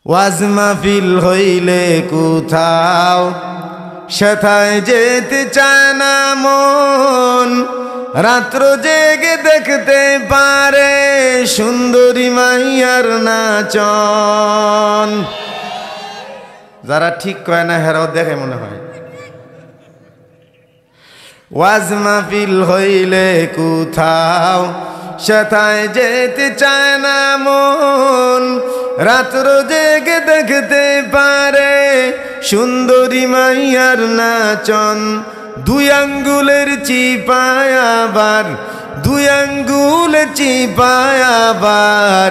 ওয়াজ মাহফিল হইলে কোথাও সেথায় যেতে চায় না মন, রাত্র জেগে দেখতে পারে সুন্দরী মাইয়ার নাচন। যারা ঠিক কয় না হেরাও দেখে মনে হয়। ওয়াজ মাহফিল হইলে কোথাও সেথায় যেতে চায় না মন, রাত্র জেগে দেখতে পারে সুন্দরী মাইয়ার নাচন। দুই আঙ্গুলের চিপায় আবার, দুই আঙ্গুলের চিপায় আবার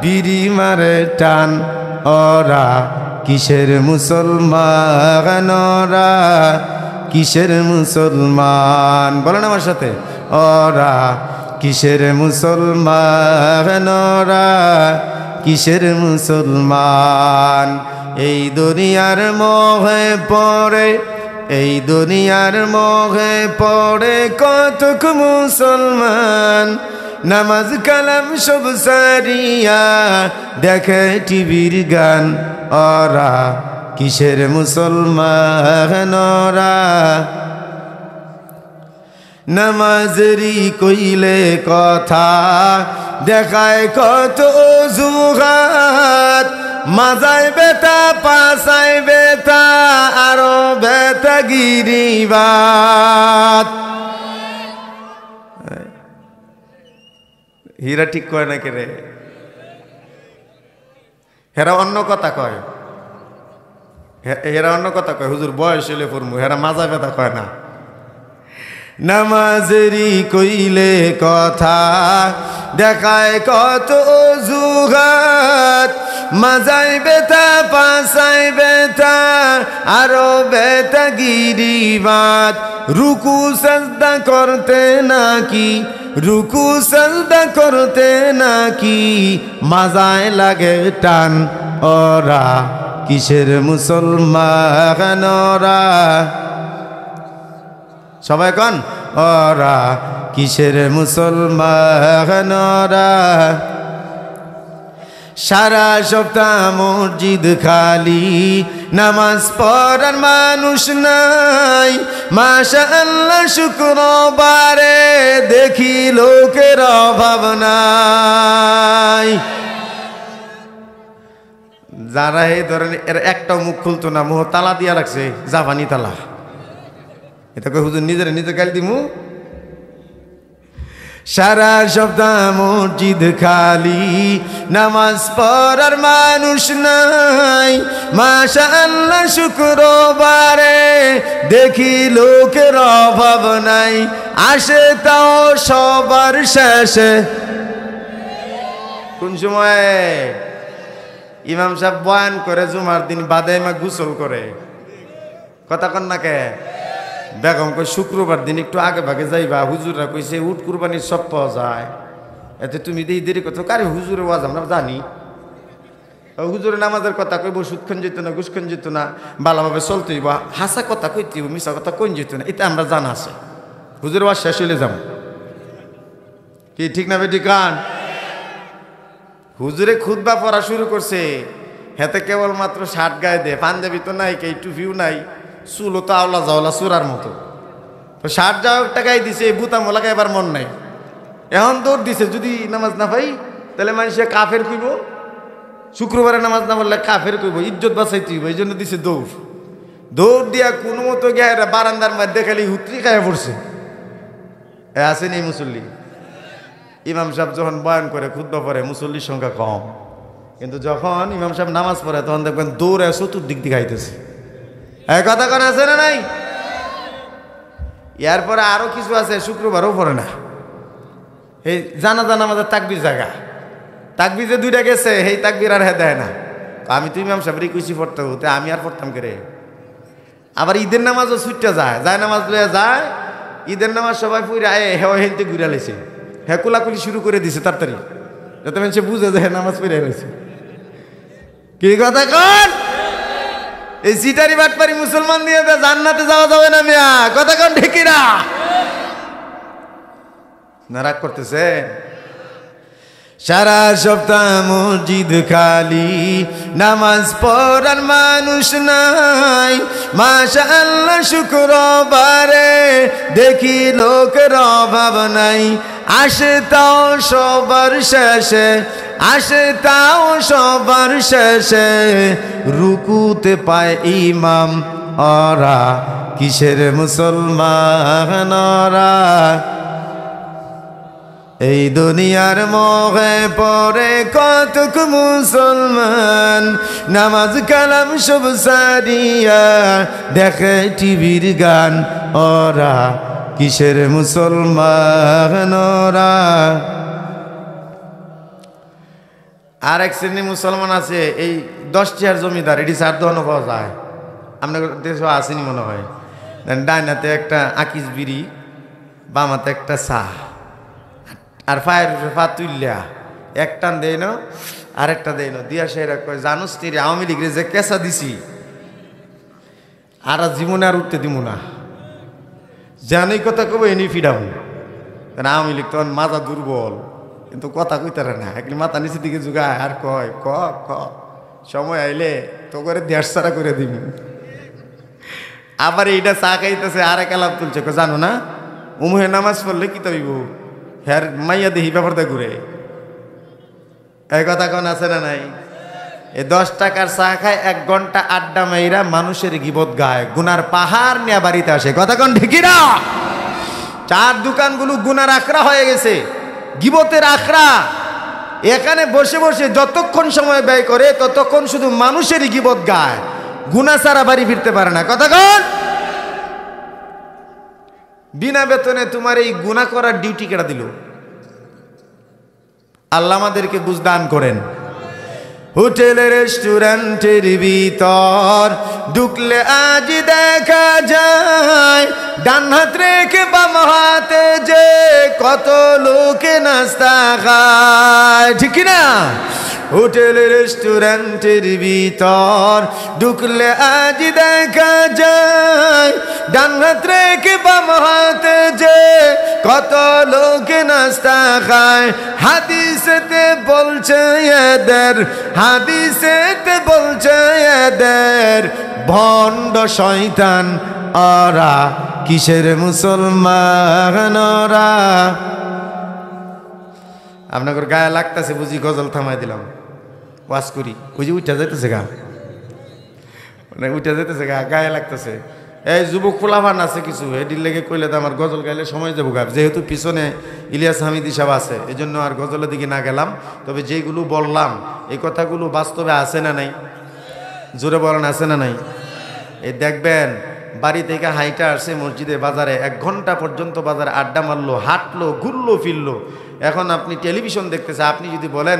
বিড়ি মারে টান। ওরা কিসের মুসলমান, ওরা কিসের মুসলমান, বলেন আমার সাথে, ওরা কিসের মুসলমান, ওরা কিসের মুসলমান। এই দুনিয়ার মোহে পড়ে, এই দুনিয়ার মোহে পড়ে কতক মুসলমান, নামাজ কালাম সব সারিয়া দেখে টিভির গান। ওরা কিসের মুসলমান, ওরা নামাজেরই কইলে কথা দেখায় কত অজুহাত, মাজায় বেতা পাশায় বেতা আরো বেতা গিরিবাত। হীরা ঠিক কয় না কে রে, হেরা অন্য কথা কয়, হেরা অন্য কথা কয়, হুজুর বয়স হইলে পড়মু, হেরা মাজা বেতা কয় না। নামাজেরই কইলে কথা দেখায় কত অজুহাত, মাজায় বেতা পাশায় বেতা আরো বেতা গিরিবাত। রুকু সাজদা করতে নাকি, রুকু সাজদা করতে নাকি মাজায় লাগে টান। ওরা কিসের মুসলমান, ওরা সবাই কন, ওরা কিসের মুসলমান, ওরা সারা সপ্তাহ মসজিদ খালি, নামাজ পড়ার মানুষ নাই। মাশাআল্লাহ শুক্রবারে দেখি লোকের অভাব নাই। যারা এই ধরনের এর একটাও মুখ খুলতো না, মুখ তালা দিয়া রাখছে, জাপানি তালা। এটা কই হুজুর নিজের নিজে গাল দিমু। সারা সপ্তাহ মসজিদ খালি, নামাজ পড়ার মানুষ নাই। মাশাআল্লাহ শুক্রবারে দেখি লোকের অভাব নাই। আসে তাও সবার শেষে, কোন সময় ইমাম সাহেব বয়ান করে জুমার দিন বাদাইমা গোসল করে, কথা কন না কে? বেগম কই শুক্রবার দিন একটু আগে ভাগে যাইবা, হুজুররা কইছে উট কুরবানির সব পাওয়া যায়, এতে তুমি দেরি করছো। কারে হুজুরের ওয়াজ আমরা জানি, হুজুরের নামাজের কথা কইব, সুদক্ষণ যেত না, ঘুষক্ষণ যেত না, ভালোভাবে চলতে হইব, হাসা কথা কইতে হইব, মিশা কথা কইন যেত না, এটা আমরা জানা আছে। হুজুরের ওয়াজ শেষ হইলে যাবো কি ঠিক না বেটি কান? হুজুরে খুতবা পড়া শুরু করছে, হেতে কেবলমাত্র শার্ট গায়ে দে, পাঞ্জাবি তো নাই, কে টুপিও নাই, চুলো তো আওলা জাওলা চূড়ার মতো। তো শার্ট যাও একটা গায়ে দিছে, বুতামো লাগাইবার মন নাই, এখন দৌড় দিছে। যদি নামাজ না পাই তাহলে মানুষে কাফের কইব, শুক্রবারে নামাজ না পড়লে কাফের কইব, ইজ্জত বাঁচাইতে হইব, এই জন্য দিছে দৌড়। দৌড় দিয়া কোনো মতো গিয়ে বারান্দার মধ্যে খালি হুতরি খাইয়া পড়ছে। এ আসেনি মুসল্লি। ইমাম সাহেব যখন বয়ান করে খুতবা পড়ে মুসল্লির সংখ্যা কম, কিন্তু যখন ইমাম সাহেব নামাজ পড়ে তখন দেখবেন দৌড়ে চতুর্দিক দিকে আইতেছে। এই কথা কোন আছে না নাই? এরপরে আরো কিছু আছে, শুক্রবারও পড়ে না। এই জানাজা নামাজের তাকবির জায়গা, তাকবির যে দুইটা গেছে সেই তাকবির আর দেয় না। আমি তো ইমাম সাহেবের কুচি পড়তে হতে, আমি আর পড়তাম করে। আবার ঈদের নামাজও ছুটতে যায়, যায় নামাজ লইয়া যায়, ঈদের নামাজ সবাই পুরে হেঁতে ঘুরে লাইছে, হ্যাঁ কোলাকুলি শুরু করে দিছে তাড়াতাড়ি, যাতে মানুষে বুঝে যায় নামাজ পড়ে রয়েছে। কি কথা কন? এই সিটারি বাটপারি মুসলমান দিয়ে জান্নাতে যাওয়া যাবে না মিয়া, কথা কন ঠিকিরা? নারাক করতেছে। সারা সপ্তাহ মসজিদ খালি, নামাজ পড়ার মানুষ নাই। মাশাআল্লাহ শুক্রবারে দেখি লোকের অভাব নাই। আসে তাও সবার শেষে, আসে তাও সবার শেষে, রুকুতে পায় ইমাম। ওরা কিসের মুসলমান ওরা? এই দুনিয়ার মোহে পরে কতক মুসলমান, নামাজ কালাম সব সারিয়া দেখে টিভির গান। ওরা কিসের মুসলমান ওরা? আর এক শ্রেণী মুসলমান আছে, এই 10 টিয়ার জমিদার, এটি সার দোয়ানো পাওয়া যায়। আপনার দেশে আসেনি মনে হয়। ডাইনাতে একটা আকিস বিড়ি, বামাতে একটা চা, আর ফায়ের ফা তুললা এক টান দেয় না, আরেকটা দেয় না, দিয়া সেরা কয় জানুস নি রে, আওয়ামী লীগের যে কেঁচা দিছি আর জীবনে আর উঠতে দিব না। জানি কথা কব এনি ফিডাম, কারণ আওয়ামী লীগ তখন মাজা দুর্বল, কিন্তু কথা কইতারে না। একদিন মাথা নিচের দিকে যুগায় আর কয় ক ক সময় আইলে তো করে 1.5 ছাড়া করে দিবি। আবার এইটা চা খাইতেছে, আর এক আলাপ তুলছে, জানো না উমুহে নামাজ পড়লে কি তৈব হ্যার মাইয়া দেহি ব্যাপারটা ঘুরে। এই কথা কোন আছে না নাই? এই 10 টাকার চা খায় 1 ঘন্টা আড্ডা মাইরা মানুষের গিবত গায়, গুনার পাহাড় নিয়ে বাড়িতে আসে। কথা কোন ঠিকই না? চার দোকানগুলো গুনার আখড়া হয়ে গেছে, গিবতের আখড়া। এখানে বসে বসে যতক্ষণ সময় ব্যয় করে ততক্ষণ শুধু মানুষেরই গিবত গায়, গুনাহ ছাড়া বাড়ি ফিরতে পারে না। কথা কোন? বিনা বেতনে তোমার এই গুনাহ করার ডিউটি কেটে দিল। আল্লাহ আমাদেরকে বুঝ দান করেন। হোটেল রেস্টুরেন্টের ভিতর ঢুকলে আজ দেখা যায়, ডান হাত রেখে বাম হাতে যে কত লোকে নাস্তা খায়, ঠিক না? হোটেল রেস্টুরেন্টের ভিতর ঢুকলে আজ দেখা যায়, ডান হাত রেখে বাম হাতে যে কত লোকে নাস্তা খায়। হাদিসেতে বলছে এদের, হাদিসেতে বলছে এদের ভণ্ড শয়তান ওরা, কিসের মুসলমান ওরা? আপনাদের গায়ে লাগতেছে বুঝি, গজল থামাই দিলাম, ওয়াজ করি বুঝি, উঠা যাইতেছে গা, উঠা যাইতেছে গা, গায়ে লাগতেছে। এই যুবক ফুলাভান আছে কিছু, এডির লেগে কইলে তো আমার গজল গাইলে সময় যাবো গা। যেহেতু পিছনে ইলিয়াস হামিদি সাহেব আছে, এই জন্য আর গজলের দিকে না গেলাম। তবে যেগুলো বললাম এই কথাগুলো বাস্তবে আছে না নাই? জোরে বলেন, আছে না নাই? এই দেখবেন বাড়ি থেকে হাইটা আসছে মসজিদে বাজারে, 1 ঘন্টা পর্যন্ত বাজারে আড্ডা মারলো, হাঁটলো, ঘুরলো ফিরলো। এখন আপনি টেলিভিশন দেখতেছে, আপনি যদি বলেন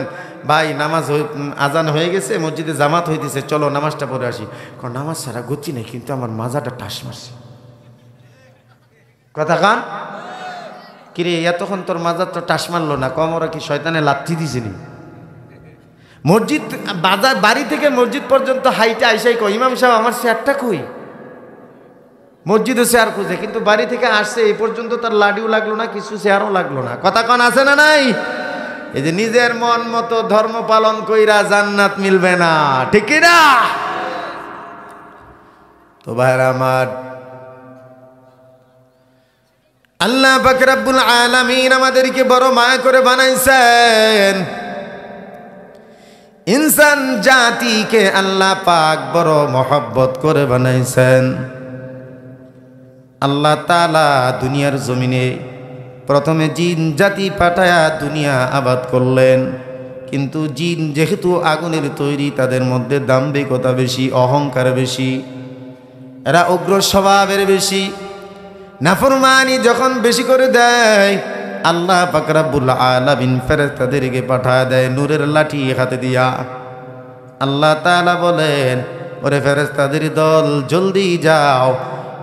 ভাই নামাজ আজান হয়ে গেছে, মসজিদে জামাত হইতেছে, চলো নামাজটা পড়ে আসি, কারণ নামাজ ছাড়া গতি নেই, কিন্তু আমার মাজাটা টাস মারছে। কথা কান কিরে, এতক্ষণ তোর মাজার তো টাস মারলো না, কম ওরা কি শয়তানে লাথি দিছিনি? মসজিদ বাজার বাড়ি থেকে মসজিদ পর্যন্ত হাইটে আইসাই কই, ইমাম সাহেব আমার চেয়ারটা কই? মসজিদে চেয়ার খুঁজে, কিন্তু বাড়ি থেকে আসছে এই পর্যন্ত তার লাডিও লাগলো না, কিছু চেয়ারও লাগলো না। কথা কন আছে না নাই? এই যে নিজের মন মতো ধর্ম পালন কইরা জান্নাত মিলবে না, ঠিক না? তো ভাইরা আমার, আল্লাহ পাক রব্বুল আলামিন আমাদেরকে বড় মায়া করে বানাইছেন। ইনসান জাতিকে আল্লাহ পাক বড় মহব্বত করে বানাইছেন। আল্লাহ তাআলা দুনিয়ার জমিনে প্রথমে জিন জাতি পাঠায়া দুনিয়া আবাদ করলেন, কিন্তু জিন যেহেতু আগুনের তৈরি, তাদের মধ্যে দাম্ভিকতা বেশি, অহংকার বেশি, এরা উগ্র স্বভাবের বেশি। নাফরমানি যখন বেশি করে দেয়, আল্লাহ পাক রব্বুল আলামিন ফেরেশতাদেরকে পাঠায় দেয় নূরের লাঠি হাতে দিয়া। আল্লাহ তাআলা বলেন, ওরে ফেরেশতাদের দল জলদি যাও,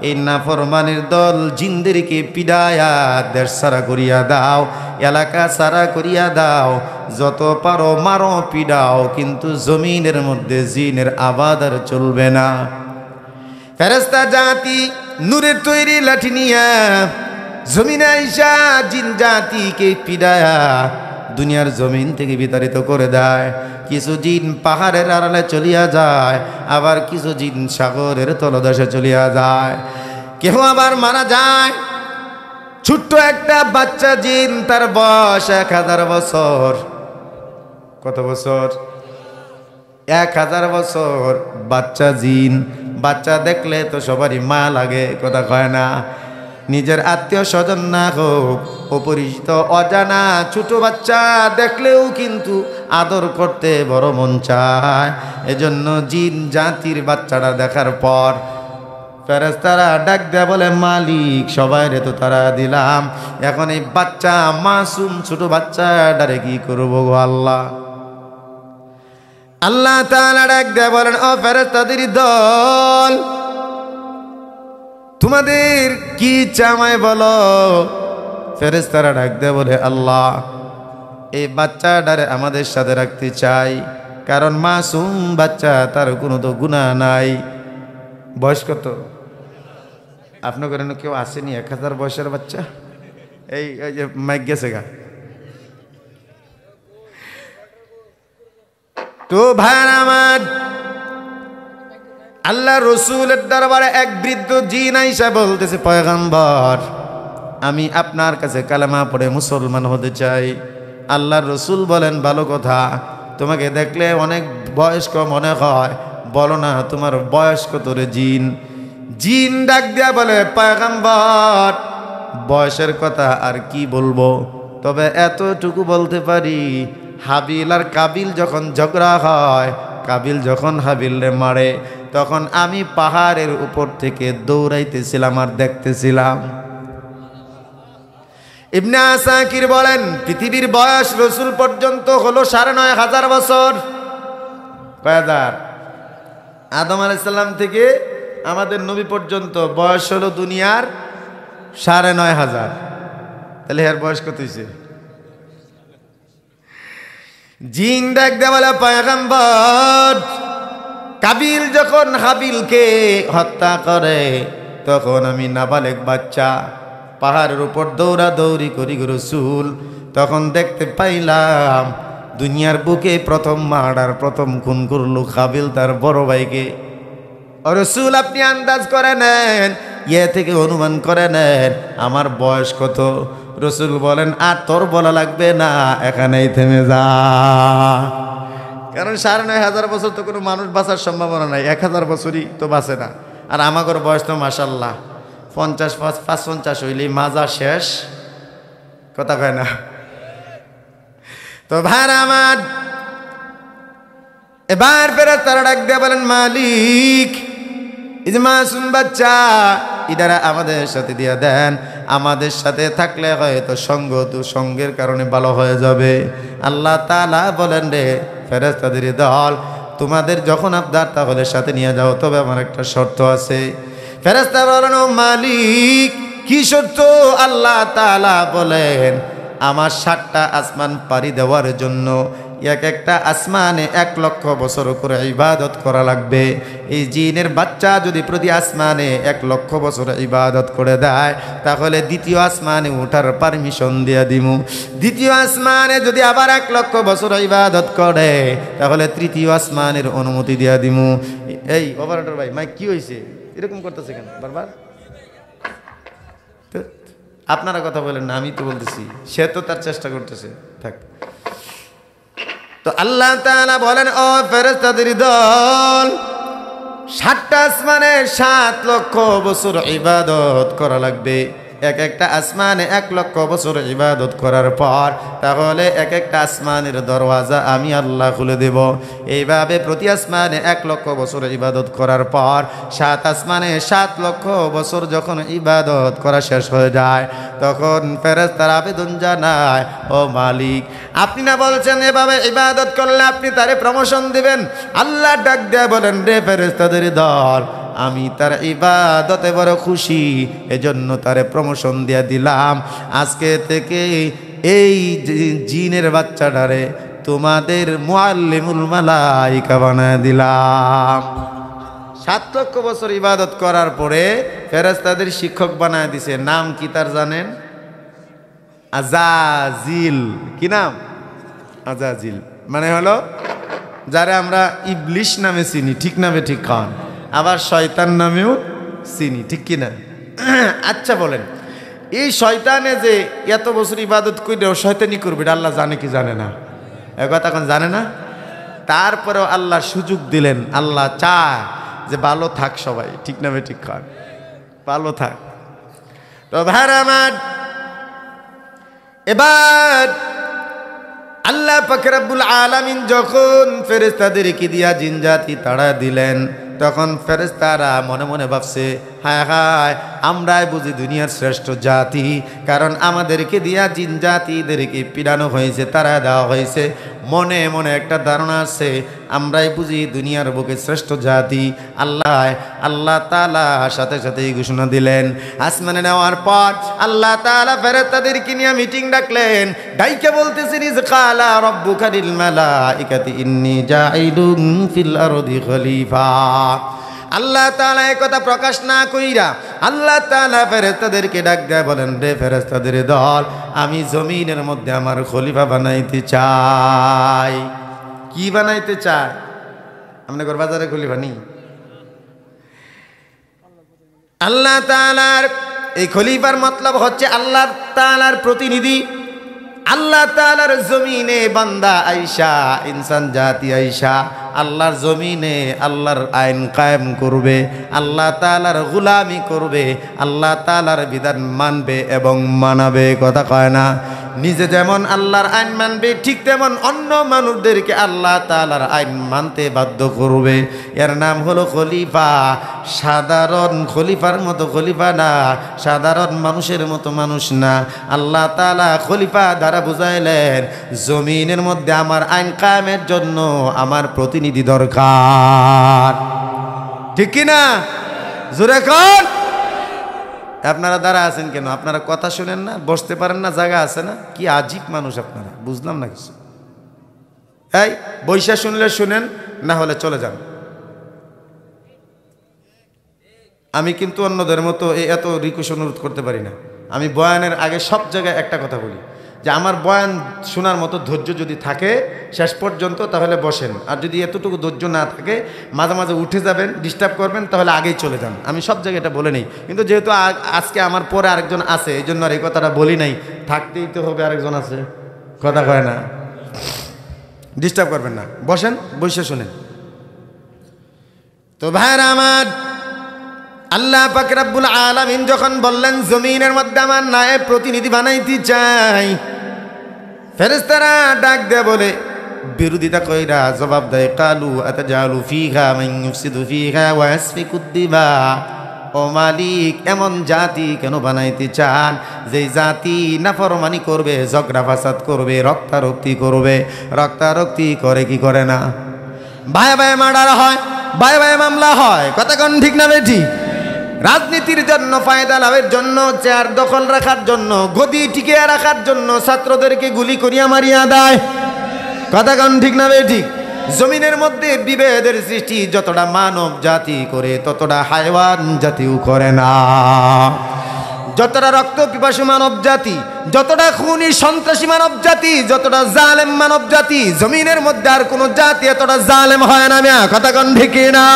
এই নাফরমানের দল জিনদেরকে পিডায়া দেশ সারা করিয়া দাও, এলাকা সারা করিয়া দাও, যত পারো মারো পিডাও, কিন্তু জমিনের মধ্যে জিনের আবাদ আর চলবে না। ফেরেশতা জাতি নূরের তৈরি লাঠি নিয়া জমিনে আইসা জিন জাতিকে পিডায়া দুনিয়ার জমিন থেকে বিতাড়িত করে দেয়। কিছু জিন পাহাড়ের আড়ালে চলিয়া যায়, আবার কিছু জিন সাগরের তলদেশে চলিয়া যায়। কেউ আবার মারা যায়। ছোট্ট একটা বাচ্চা জিন, তার বয়স 1000 বছর। কত বছর? 1000 বছর বাচ্চা জিন। বাচ্চা দেখলে তো সবারই মায়া লাগে, কথা কয় না? নিজের আত্মীয় স্বজন না হোক, অপরিচিত অজানা ছোট বাচ্চা দেখলেও কিন্তু আদর করতে বড় মন চায়। এজন্য জিন জাতির বাচ্চাটা দেখার পর ফেরেশতারা ডাক দেয়া বলে, মালিক সবাইরে তো তারা দিলাম, এখন এই বাচ্চা মাসুম ছোট বাচ্চাটারে কি করবো গো আল্লাহ? আল্লাহ তাআলা ডাক দেয়া বলেন, ও ফেরেশতাদের দল, তোমাদের কি চামায় বলো? ফেরেশতারা ডাক দেয়া বলে, আল্লাহ এই বাচ্চাটারে আমাদের সাথে রাখতে চাই, কারণ মাসুম বাচ্চা, তার কোনো তো গুনাহ নাই। বয়স কত? আপনার ঘরে কেউ আসেনি 1000 বয়সের বাচ্চা? এই যে মাইক গেছে গা। তো ভাইরা আমার, আল্লাহ রসুলের দরবারে এক বৃদ্ধ জিন আইসা বলতেছে, পয়গম্বর আমি আপনার কাছে কালেমা পড়ে মুসলমান হতে চাই। আল্লাহর রসুল বলেন, ভালো কথা, তোমাকে দেখলে অনেক বয়স্ক মনে হয়, বলো না তোমার বয়স কত রে জিন? জিন ডাক দিয়া বলে, পয়গম্বর বয়সের কথা আর কি বলবো, তবে এতটুকু বলতে পারি, হাবিল আর কাবিল যখন ঝগড়া হয়, কাবিল যখন হাবিলরে মারে, তখন আমি পাহাড়ের উপর থেকে দৌড়াইতেছিলাম আর দেখতেছিলাম। ইবনে আসাকির বলেন, পৃথিবীর বয়স রসুল পর্যন্ত হলো 9500 বছর। কয় হাজার? আদম আলাইহিস সালাম থেকে আমাদের নবী পর্যন্ত বয়স হলো দুনিয়ার 9500। তাহলে এর বয়স কত হয়েছে? জিন ডাক দেয়া বলে, পয়গম্বর কাবিল যখন হাবিলকে হত্যা করে, তখন আমি নাবালেগ বাচ্চা পাহাড়ের উপর দৌড়াদৌড়ি করি গো রসুল, তখন দেখতে পাইলাম দুনিয়ার বুকে প্রথম মার্ডার, প্রথম খুন করলো কাবিল তার বড় ভাইকে। ও রসুল আপনি আন্দাজ করে নেন, ইয়ে থেকে অনুমান করে নেন আমার বয়স কত? রসুল বলেন, আর তোর বলা লাগবে না, এখানেই থেমে যা। কারণ 9500 বছর তো কোনো মানুষ বাঁচার সম্ভাবনা নাই, 1000 বছরই তো বাঁচে না। আর আমাগর বয়স তো মাশাল্লাহ 50-55 হইলেই মাজা শেষ, কথা কয় না? তো ভাই আমার, এবার ফেরেশতারা ডাক দিয়ে বলেন, মালিক এই যে মাসুম বাচ্চা, ইদারা আমাদের সাথে দিয়ে দেন, আমাদের সাথে থাকলে হয়তো সঙ্গের কারণে ভালো হয়ে যাবে। আল্লাহ তাআলা বলেন, রে ফেরেশতাদের দল, তোমাদের যখন আবদার তাহলে সাথে নিয়ে যাও, তবে আমার একটা শর্ত আছে। ফেরেশতা বলেন, ও মালিক কি শর্ত? আল্লাহ তাআলা বলেন, আমার 7টা আসমান পাড়ি দেওয়ার জন্য এক একটা আসমানে 1 লক্ষ বছর করে ইবাদত করা লাগবে। এই জিনের বাচ্চা যদি প্রতি আসমানে 1 লক্ষ বছর ইবাদত করে দেয়, তাহলে দ্বিতীয় আসমানে ওঠার পারমিশন দিয়ে দিমু। দ্বিতীয় আসমানে যদি আবার 1 লক্ষ বছর ইবাদত করে, তাহলে তৃতীয় আসমানের অনুমতি দিয়ে দিমু। এই অপারেটর ভাই, মাইক কি হয়েছে? এরকম করতেছে কেন বারবার? আপনারা কথা বলেন না, আমি তো বলতেছি, সে তো তার চেষ্টা করতেছে, থাক। তো আল্লাহ তাআলা বলেন, ও ফেরেশতাদের দল, 7টা আসমানে 7 লক্ষ বছর ইবাদত করা লাগবে। এক একটা আসমানে 1 লক্ষ বছর ইবাদত করার পর তাহলে এক একটা আসমানের দরওয়াজা আমি আল্লাহ খুলে দেব। এইভাবে প্রতি আসমানে 1 লক্ষ বছর ইবাদত করার পর 7 আসমানে 7 লক্ষ বছর যখন ইবাদত করা শেষ হয়ে যায়, তখন ফেরেশতারা আবেদন জানায়, ও মালিক আপনি না বলছেন এভাবে ইবাদত করলে আপনি তারে প্রমোশন দিবেন? আল্লাহ ডাক দেয়া বলেন, রে ফেরেশতাদের দল, আমি তার ইবাদতে বড় খুশি, এজন্য তারে প্রমোশন দিয়ে দিলাম। আজকে থেকে এই জিনের বাচ্চাটারে তোমাদের মুআল্লিমুল মালাইকা বানায় দিলাম। 7 লক্ষ বছর ইবাদত করার পরে ফেরেশতাদের শিক্ষক বানায় দিছে। নাম কি তার জানেন? আজাজিল। কি নাম? আজাজিল মানে হলো যারা আমরা ইবলিশ নামে চিনি, ঠিক নামে ঠিক খান, আবার শয়তান নামেও চিনি, ঠিক কিনা? আচ্ছা বলেন, এই শয়তানে যে এত বছর ইবাদত করেও শয়তানি করবে আল্লাহ জানে কি জানে না? এ কথা এখন জানে না। তারপরেও আল্লাহ সুযোগ দিলেন, আল্লাহ চায় যে ভালো থাক সবাই, ঠিক নামে ঠিক খান, ভালো থাক। তো ভাই আমার এবার আল্লাহ পাক রব্বুল আলামিন যখন ফেরেশতাদেরকে দিয়া জিনজাতি তাড়া দিলেন, তখন ফেরেশতারা মনে মনে ভাবছে, হায় হায় আমরাই বুঝি দুনিয়ার শ্রেষ্ঠ জাতি, কারণ আমাদেরকে দিয়া জিনজাতিদেরকে পিড়ানো হয়েছে, তাড়া দেওয়া হয়েছে। মনে মনে একটা ধারণা আছে, আমরাই বুঝি দুনিয়ার বুকে শ্রেষ্ঠ জাতি। আল্লাহ তাআলা সাথে সাথে এই ঘোষণা দিলেন। আসমানে নেওয়ার পর আল্লাহ তাআলা ফেরেশতাদেরকে নিয়ে মিটিং ডাকলেন, ডাইকে বলতেছেন, ইজ কালা রাব্বুকা লিল মালাইকাতি ইন্নী জাইলুন ফিল আরদি খলিফা। আল্লাহ তাআলা এই কথা প্রকাশ না কইরা আল্লাহ তাআলা ফেরেশতাদেরকে ডাক দেয়, বলেন, রে ফেরেশতাদের দল, আমি জমিনের মধ্যে আমার খলিফা বানাইতে চাই। কি বানাইতে চাই? আপনাদের বাজারে খলিফা নেই? আল্লাহ তাআলার এই খলিফার মতলব হচ্ছে আল্লাহ তাআলার প্রতিনিধি। আল্লাহ তাআলার জমিনে বান্দা আইসা, ইনসান জাতি আইসা আল্লাহর জমিনে আল্লাহর আইন কায়েম করবে, আল্লাহ তাআলার গোলামি করবে, আল্লাহ তাআলার বিধান মানবে এবং মানাবে। কথা কয় না? নিজে যেমন আল্লাহর আইন মানবে, ঠিক তেমন অন্য মানুষদেরকে আল্লাহ তাআলার আইন মানতে বাধ্য করবে। এর নাম হলো খলিফা। সাধারণ খলিফার মতো খলিফা না, সাধারণ মানুষের মতো মানুষ না। আল্লাহ তাআলা খলিফা দ্বারা বুঝাইলেন, জমিনের মধ্যে আমার আইন কায়েমের জন্য আমার প্রতিনিধি দরকার, ঠিক কিনা? জোরে কোন? আপনারা দ্বারা আছেন কেন? আপনারা কথা শুনেন না, বসতে পারেন না, জায়গা আছে না? কি আজীব মানুষ আপনারা, বুঝলাম না কিছু। এই বৈশা শুনলে শুনেন, না হলে চলে যান। আমি কিন্তু অন্যদের মতো এত রিকোয়েস্ট অনুরোধ করতে পারি না। আমি বয়ানের আগে সব জায়গায় একটা কথা বলি, যে আমার বয়ান শোনার মতো ধৈর্য যদি থাকে শেষ পর্যন্ত, তাহলে বসেন। আর যদি এতটুকু ধৈর্য না থাকে, মাঝে মাঝে উঠে যাবেন, ডিস্টার্ব করবেন, তাহলে আগেই চলে যান। আমি সব জায়গায় এটা বলে নেই, কিন্তু যেহেতু আজকে আমার পরে আরেকজন আছে, এই জন্য আর এই কথাটা বলি নাই। থাকতেই তো হবে, আরেকজন আছে, কথা কয় না, ডিস্টার্ব করবেন না, বসেন, বসে শুনেন। তো ভাইরা আমার, আল্লাহ পাক রব্বুল আলামিন যখন বললেন জমিনের মধ্যে আমার নায়েব প্রতিনিধি বানাইতে চাই, ফেরেশতারা ডাক দেয়, বলে বিরোধিতা কইরা জবাব দেয়, কালু আতাজালু ফিহা মান ইউফসিদু ফিহা ওয়া ইয়াসফিকুদ দিমা। ও মালিক, এমন জাতি কেন বানাইতে চান যেই জাতি নাফরমানি করবে, ঝগড়া ফাসাদ করবে, রক্তারক্তি করবে? রক্তারক্তি করে কি করে না? ভাই ভাই মার্ডার হয়, ভাই ভাই মামলা হয়, কথা কোন ঠিক না বেঠি? রাজনীতির জন্য, ফায়দা লাভের জন্য, চেয়ার দখল রাখার জন্য, গদি টিকিয়ে রাখার জন্য ছাত্রদেরকে গুলি করিয়া মারিয়া দেয়, কথা কোন ঠিক না বেঠি? জমিনের মধ্যে বিভেদের সৃষ্টি যতটা মানব জাতি করে, ততটা হায়ওয়ান জাতিও করে না। যতটা রক্ত পিপাসু মানব জাতি, যতটা খুনি সন্ত্রাসী মানব জাতি, যতটা জালেম মানব জাতি, জমিনের মধ্যে আর কোন জাতি এতটা জালেম হয় না। মিয়া কথা কোন ঠিক না?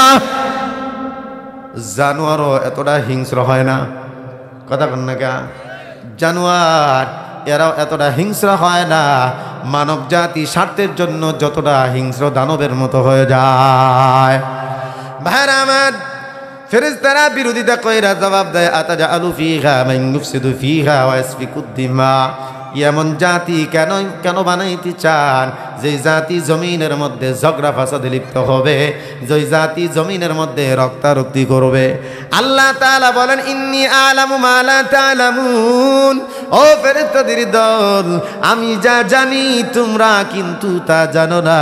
জানোয়ারও এতটা হিংস্র হয় না, কথা কোন না? কে জানোয়ার, এরাও এতটা হিংস্র হয় না। মানব জাতি স্বার্থের জন্য যতটা হিংস্র দানবের মতো হয়ে যায়। ভাইরা আমার, ফেরেশতারা বিরোধিতা কইরা জবাব দেয়, আতাজালু ফিহা মান ইউফসিদু ফিহা ওয়া ইয়াসফিকুদ দিমা। এমন জাতি কেন বানাইতে চান যে জাতি জমিনের মধ্যে ঝগড়া ফাসাদে লিপ্ত হবে, যে জাতি জমিনের মধ্যে রক্তারক্তি করবে? আল্লাহ তাআলা বলেন, ইন্নী আ'লামু মা লা তা'লামুন। ও ফেরেশতাদের দল, আমি যা জানি তোমরা কিন্তু তা জানো না।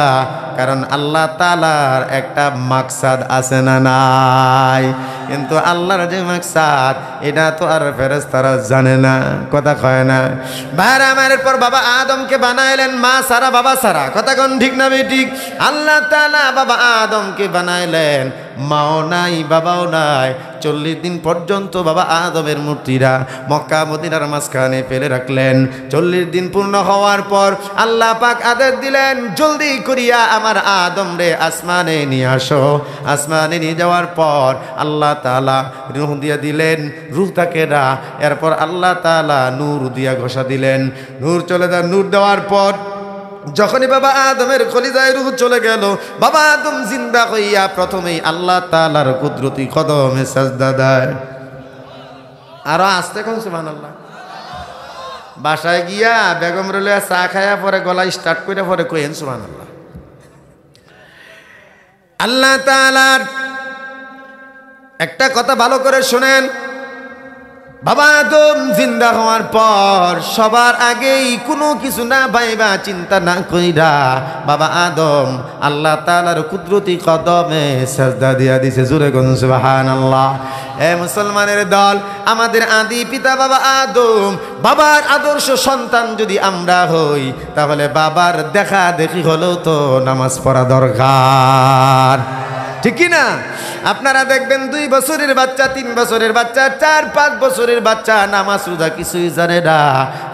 কারণ আল্লাহ তাআলার একটা মাকসাদ আছে না নাই? কিন্তু আল্লাহর যে মাকসাদ, এটা তো আর ফেরেশতারা জানে না, কথা কয় না? ভাইরা আমার, এরপর বাবা আদমকে বানাইলেন মা সারা বাবা সারা, কথা কোন ঠিক না বেঠিক? আল্লাহ তাআলা বাবা আদমকে বানাইলেন, মাও নাই বাবাও নাই, 40 দিন পর্যন্ত বাবা আদমের মূর্তিরা মক্কা মদিনার মাঝখানে ফেলে রাখলেন। 40 দিন পূর্ণ হওয়ার পর আল্লাহ পাক আদেশ দিলেন, জলদি করিয়া আমার আদম রে আসমানে নিয়ে আসো। আসমানে নিয়ে যাওয়ার পর আল্লাহ তাআলা রূহ দিয়া দিলেন, রূহ থাকে না। এরপর আল্লাহ তাআলা নূর দিয়া ঘষা দিলেন, নূর চলে যায়। নূর দেওয়ার পর যখনই বাবা আদমের কলিজায় রূহ চলে গেল, বাবা আদম জিন্দা হইয়া প্রথমেই আল্লাহ তাআলার কুদরতি কদমে সাজদা দেয়। আরো আস্তে কোন সুবহানাল্লাহ। বাসায় গিয়া বেগম রলিয়া চা খায়া পরে গলা স্টার্ট করে পরে কইেন সুবহানাল্লাহ। আল্লাহ তাআলার একটা কথা ভালো করে শুনেন, বাবা আদম জিন্দা হওয়ার পর সবার আগেই কোনো কিছু না ভাইবা চিন্তা না কইরা বাবা আদম আল্লাহ তাআলার কুদরতি কদমে সাজদা দিয়া দিছে। জোরে কোন সুবহানাল্লাহ। এ মুসলমানের দল, আমাদের আদি পিতা বাবা আদম, বাবার আদর্শ সন্তান যদি আমরা হই, তাহলে বাবার দেখা দেখি হলেও তো নামাজ পড়া দরকার, ঠিক কি না? আপনারা দেখবেন 2 বছরের বাচ্চা, 3 বছরের বাচ্চা, 4-5 বছরের বাচ্চা নামাজ রোজা কিছুই জানে না,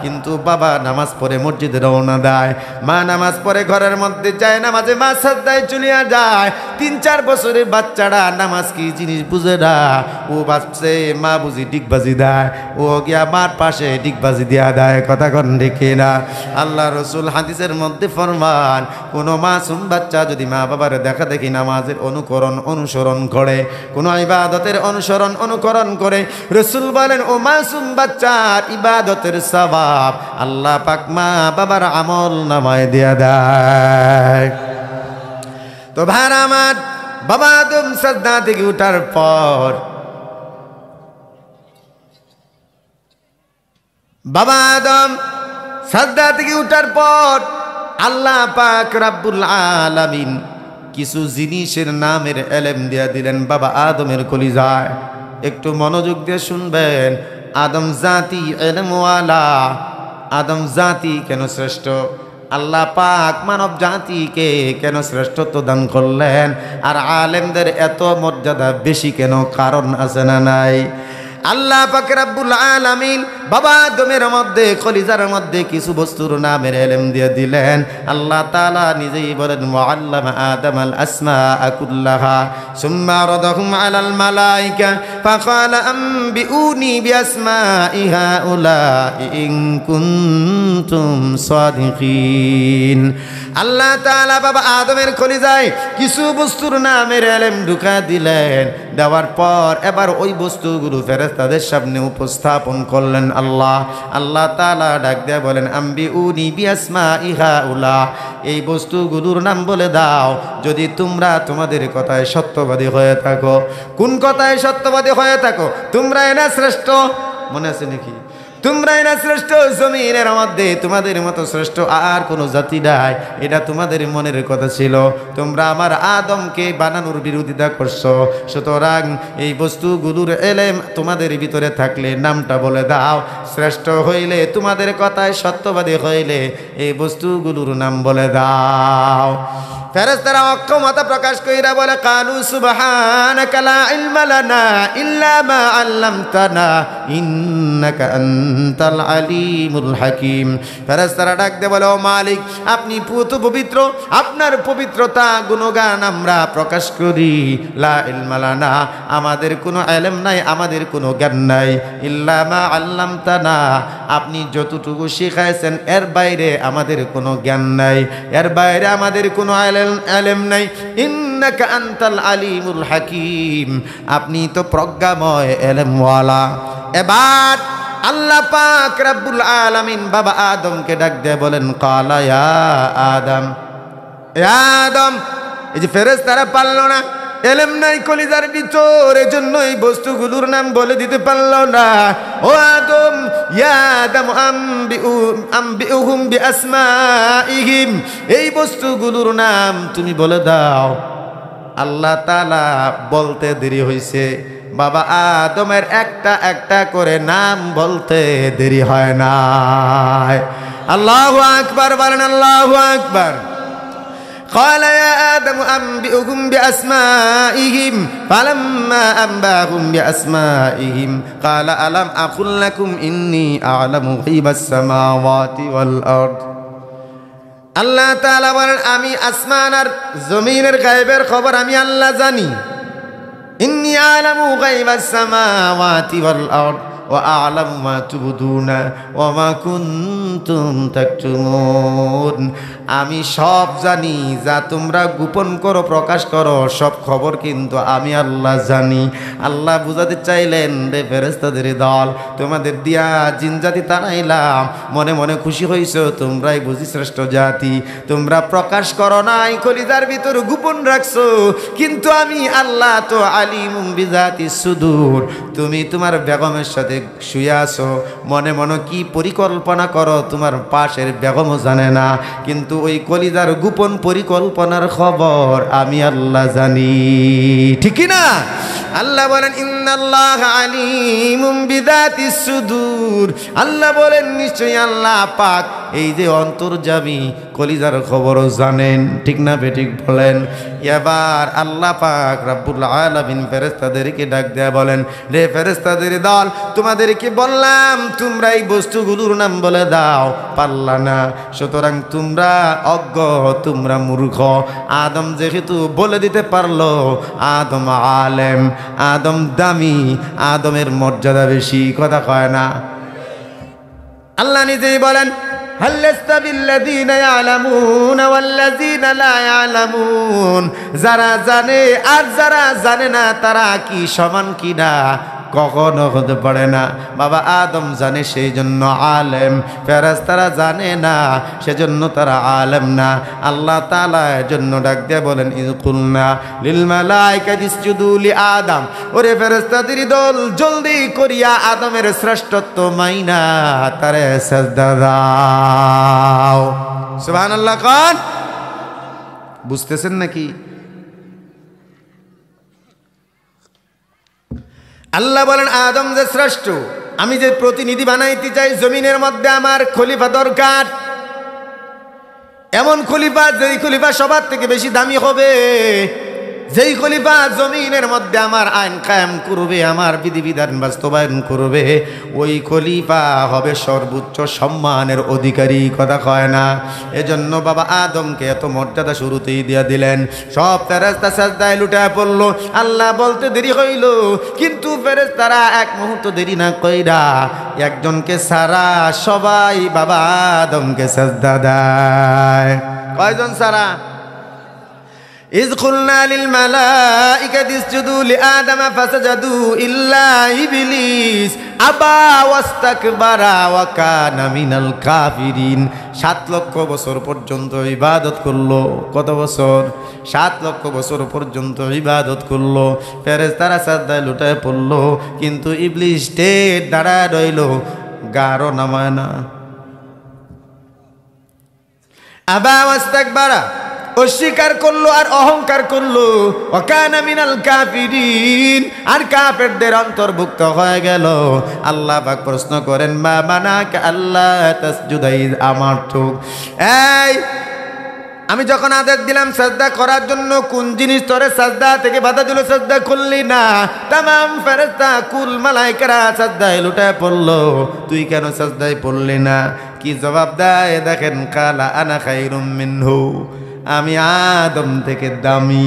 কিন্তু বাবা নামাজ পড়ে মসজিদে রওনা দেয়, মা নামাজ পড়ে ঘরের মধ্যে যায়, নামাজে মা সাজদায় চলিয়া যায়। 3-4 বছরের বাচ্চারা নামাজ কি জিনিস বুঝে না, ও বাচ্চে মা বুঝি ডিগবাজি দেয়, ও গিয়া মার পাশে ডিগবাজি দিয়া দেয়। কথা কোন দেখে না? আল্লাহ রসুল হাদিসের মধ্যে ফরমান, কোনো মাসুম বাচ্চা যদি মা বাবার দেখা দেখি নামাজের অনুসরণ করে, কোন ইবাদতের অনুকরণ করে, রাসূল বলেন ও মাসুম বাচ্চার ইবাদতের সওয়াব আল্লাহ পাক মা বাবার আমল নামায় দিয়া দেয়। তো ভাইরা আমার, বাবা আদম সাজদা থেকে উঠার পর আল্লাহ পাক রব্বুল আলামিন কিছু জিনিসের নামের এলেম দিয়া দিলেন বাবা আদমের কলিজায়। একটু মনোযোগ দিয়ে শুনবেন। আদম জাতি এলেমওয়ালা। আদম জাতি কেন শ্রেষ্ঠ? আল্লাহ পাক মানব জাতিকে কেন শ্রেষ্ঠত্ব দান করলেন? আর আলেমদের এত মর্যাদা বেশি কেন? কারণ আছে না নাই? আল্লাহ পাক রব্বুল আলামিন বাবা আদমের মধ্যে কলিজার মধ্যে কিছু বস্তুর নামের ইলম দিয়ে দিলেন। আল্লাহ তাআলা নিজেই বলেন, মুআল্লামা আদম আল আসমাআ কুল্লাহা সুম্মা রাদাহুম আলাল মালাইকা ফাকালা আনবিউনি বিআসমাই হাউলাই ইন কুনতুম সাদিকিন। আল্লাহ তাআলা বাবা আদমের কলিজায় কিছু বস্তুর নামের ইলম ঢুকা দিলেন। দেওয়ার পর এবার ওই বস্তুগুলো ফেরেশতাদের সামনে উপস্থাপন করলেন। আল্লাহ তাআলা ডাক দিয়ে বলেন, আনবিউনি বিআসমাই হাউলা, এই বস্তুগুলোর নাম বলে দাও যদি তোমরা তোমাদের কথায় সত্যবাদী হয়ে থাকো। কোন কথায় সত্যবাদী হয়ে থাকো? তোমরাই না শ্রেষ্ঠ। মনে আছে নাকি? তোমরাই না শ্রেষ্ঠ জমিনের মধ্যে, তোমাদের মতো শ্রেষ্ঠ আর কোনো জাতি নাই। এটা তোমাদের মনের কথা ছিল। তোমরা আমার আদমকে বানানোর বিরোধিতা করছো। সুতরাং এই বস্তুগুলোর এলেম তোমাদের ভিতরে থাকলে নামটা বলে দাও। শ্রেষ্ঠ হইলে, তোমাদের কথায় সত্যবাদী হইলে এই বস্তুগুলোর নাম বলে দাও। ফেরেশতারা অক্ষমতা প্রকাশ কইরা বলে, কালু সুবহানাকা লা ইলমা লানা ইল্লা মা আল্লামতানা ইন্নাকা আনতাল আলিমুল হাকিম। ফেরেশতারা ডাক দিয়ে বলে, ও মালিক, আপনি পবিত্র, আপনার পবিত্রতা গুণগান আমরা প্রকাশ করি। লা ইলমা লানা, আমাদের কোনো ইলম নাই, আমাদের কোনো জ্ঞান নাই। ইল্লা মা আল্লামতানা, আপনি যতটুকু শিখাইছেন এর বাইরে আমাদের কোনো জ্ঞান নাই, এর বাইরে আমাদের কোনো ইলম নাই। ইন্নাকা আনতাল আলিমুল হাকিম, আপনি তো প্রজ্ঞাময় ইলমওয়ালা। এবার আল্লাহ পাক রব্বুল আলামিন বাবা আদমকে ডাক দিয়ে বলেন, ক্বালা ইয়া আদম, ইয়া আদম। এই যে ফেরেশতারা পারল না, এলেম নাই কলিজার ভিতর, এজন্য এই বস্তুগুলোর নাম বলে দিতে পারল না। ও আদম, ইয়া আদম আনবিউহুম বিআসমাইহিম, এই বস্তুগুলোর নাম তুমি বলে দাও। আল্লাহ তাআলা বলতে দেরি হয়েছে, বাবা আদমের একটা একটা করে নাম বলতে দেরি হয় না। আল্লাহু আকবার বলেন, আল্লাহু আকবার। قال يا آدم أنبئهم بأسمائهم فلما أنبأهم بأسمائهم قال ألم أقل لكم إني أعلم غيب السماوات والأرض আল্লাহ তাআলা বলেন আমি আসমান আর জমিনের গায়বের খবর আমি আল্লাহ জানি ইন্নী আ'লামু গায়বাস সামাওয়াতি ওয়াল আরদ ওয়া আ'লামু মা তুবদুনা ওয়া মা কুনতুম তাকতুমুন আমি সব জানি যা তোমরা গোপন করো প্রকাশ করো সব খবর কিন্তু আমি আল্লাহ জানি আল্লাহ বুঝাতে চাইলেন রে ফেরেশতাদের দল তোমাদের দিয়া জিন জাতি তাড়াইলাম মনে মনে খুশি হইছো তোমরাই বুঝি শ্রেষ্ঠ জাতি তোমরা প্রকাশ করো নাই কলিজার ভিতর গোপন রাখছো কিন্তু আমি আল্লাহ তো আলিমুম বিজাতিস সুদূর তুমি তোমার বেগমের সাথে শুয়ে আছো মনে মনে কি পরিকল্পনা করো তোমার পাশের বেগমও জানে না কিন্তু ওই কলিজার গোপন পরিকল্পনার খবর আমি আল্লাহ জানি ঠিক না আল্লাহ বলেন ইন্নাল্লাহা আলিমুম বিযাতিস সুদূর আল্লাহ বলেন নিশ্চয়ই আল্লাহ পাক এই যে অন্তর্যামী কলিজার খবরও জানেন ঠিক না বেঠিক বলেন এবার আল্লাহ পাক রব্বুল আলামিন ফেরেশতাদেরকে ডাক দেয়া বলেন রে ফেরেশতাদের দল তোমাদেরকে বললাম তোমরা এই বস্তুগুলোর নাম বলে দাও পারলা না সুতরাং তোমরা অজ্ঞ তোমরা মূর্খ আদম যেহেতু বলে দিতে পারলো আদম আলেম আদম দামি আদমের মর্যাদা বেশি কথা কয় না আল্লাহ নিজেই বলেন হাল ইস্তাবিল্লাযীনা ইয়ালামুনা ওয়াল্লাযীনা লা ইয়ালামুন যারা জানে আর যারা জানে না তারা কি সমান কিনা কখনো হতে পারে না বাবা আদম জানে সেই জন্য আলেম ফেরেশতারা জানে না সেজন্য তারা আলেম না আল্লাহ তাআলা এর জন্য ডাক দিয়ে বলেন ইয কুলনা লিল মালাইকাতি ইসজুদু লি আদম ওরে ফেরেশতাদের দল জলদি করিয়া আদমের শ্রেষ্ঠত্ব মাইনা তারে সাজদা দাও সুবহানাল্লাহ কোন বুঝতেছেন নাকি আল্লাহ বলেন আদম যে শ্রেষ্ঠ আমি যে প্রতিনিধি বানাইতে চাই জমিনের মধ্যে আমার খলিফা দরকার এমন খলিফা যেই খলিফা সবার থেকে বেশি দামি হবে যেই খলিফা জমিনের মধ্যে আমার আইন কায়েম করবে আমার বিধিবিধান বাস্তবায়ন করবে ওই খলিফা হবে সর্বোচ্চ সম্মানের অধিকারী কথা কয় না এজন্য বাবা আদমকে এত মর্যাদা শুরুতেই দিয়া দিলেন সব ফেরেশতা সাজদায় লুটায় পড়ল আল্লাহ বলতে দেরি হইল কিন্তু ফেরেশতারা এক মুহূর্ত দেরি না কইরা একজনকে সারা সবাই বাবা আদমকে সাজদা দেয় কয়জন সারা إذ قلنا للملائكة اسجدوا لآدم فسجدوا إلا إبليس أبى واستكبر وكان من الكافرين 7 লক্ষ বছর পর্যন্ত ইবাদত করলো কত বছর 7 লক্ষ বছর পর্যন্ত ইবাদত করলো ফেরেশতারা সাজদায় লুটায় পড়লো কিন্তু ইবলিস দাঁড়ায় রইল গারো নামায় না আবা ওয়াস্তাকবারা অস্বীকার করলো আর অহংকার করলো ওয়াকানা মিনাল কাফিরিন আর কাফেরদের অন্তর্ভুক্ত হয়ে গেল আল্লাহ পাক প্রশ্ন করেন মা মানাকা আল্লাহ তাসজুদা ইয আমারতুক এই আমি যখন আদেশ দিলাম সাজদা করার জন্য কোন জিনিস তোরে সাজদা থেকে বাধা দিল সাজদা করলি না तमाम ফেরেশতা কুল মালায়েকারা সাজদায় লুটায় পড়লো তুই কেন সাজদায় পড়লি না কি জবাব দেয় দেখেন কালা আনা খায়রুম মিনহু আমি আদম থেকে দামি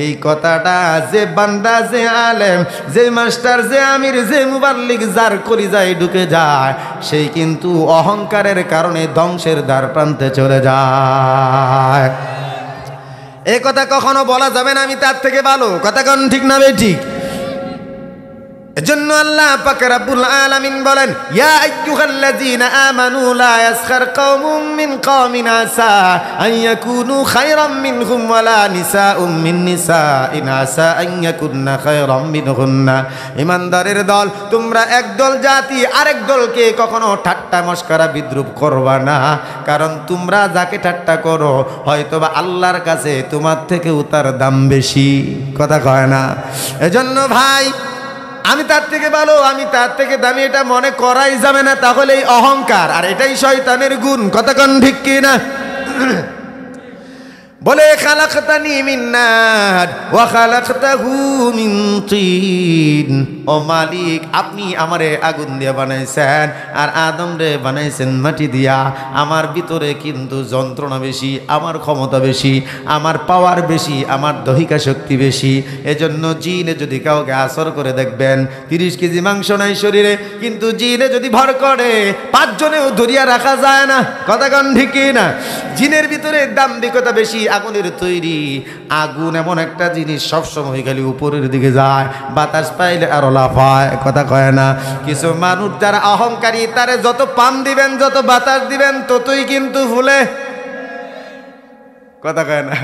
এই কথাটা যে বান্দা যে আলেম যে মাস্টার যে আমির যে মুবাল্লিগ যার কলিজায় ঢুকে যায় সেই কিন্তু অহংকারের কারণে ধ্বংসের দ্বার প্রান্তে চলে যায় এই কথা কখনো বলা যাবে না আমি তার থেকে ভালো কথা কোন ঠিক না ঠিক এজন্য আল্লাহ পাক রব্বুল আলামিন বলেন ইয়া আইয়ুহাল্লাযীনা আমানু লা ইয়াসখার কওমুম মিন কওমিন আসা আন ইয়াকুনু খায়রাম মিনহুম ওয়া লা নিসাউম মিন নিসাইন আসা আন ইয়াকুননা খায়রাম মিনহুন্না ঈমানদারের দল তোমরা একদল জাতি আরেক দলকে কখনো ঠাট্টা মশকরা বিদ্রূপ করবা না কারণ তোমরা যাকে ঠাট্টা করো হয়তোবা আল্লাহর কাছে তোমার থেকে তার দাম বেশি কথা কয় না এজন্য ভাই আমি তার থেকে ভালো আমি তার থেকে দামি এটা মনে করাই যাবে না তাহলে এই অহংকার আর এটাই শয়তানের গুণ কথা কোন ঠিক কি না বলে খালাকতানি মিন নার ওয়া খালাকতাহু মিন তিন, ও মালিক আপনি আমারে আগুন দিয়ে বানাইছেন আর আদম রে বানাইছেন মাটি দিয়া। আমার ভিতরে কিন্তু যন্ত্রণা বেশি, আমার ক্ষমতা বেশি, আমার পাওয়ার বেশি, আমার দহিকা শক্তি বেশি। এজন্য জিনে যদি কাউকে আসর করে দেখবেন 30 কেজি মাংস নাই শরীরে, কিন্তু জিনে যদি ভর করে 5 জনেও ধরিয়া রাখা যায় না। কথা কন ঠিক না? জিনের ভিতরে দাম্ভিকতা বেশি, আগুনের তৈরি। আগুন এমন একটা জিনিস সবসময় খালি উপরের দিকে যায়, বাতাস পাইলে আরো লাফায়। কথা কয় না? কিছু মানুষ যারা অহংকারী, তারে যত পাম দিবেন, যত বাতাস দিবেন, ততই কিন্তু ফুলে। কথা কয় না?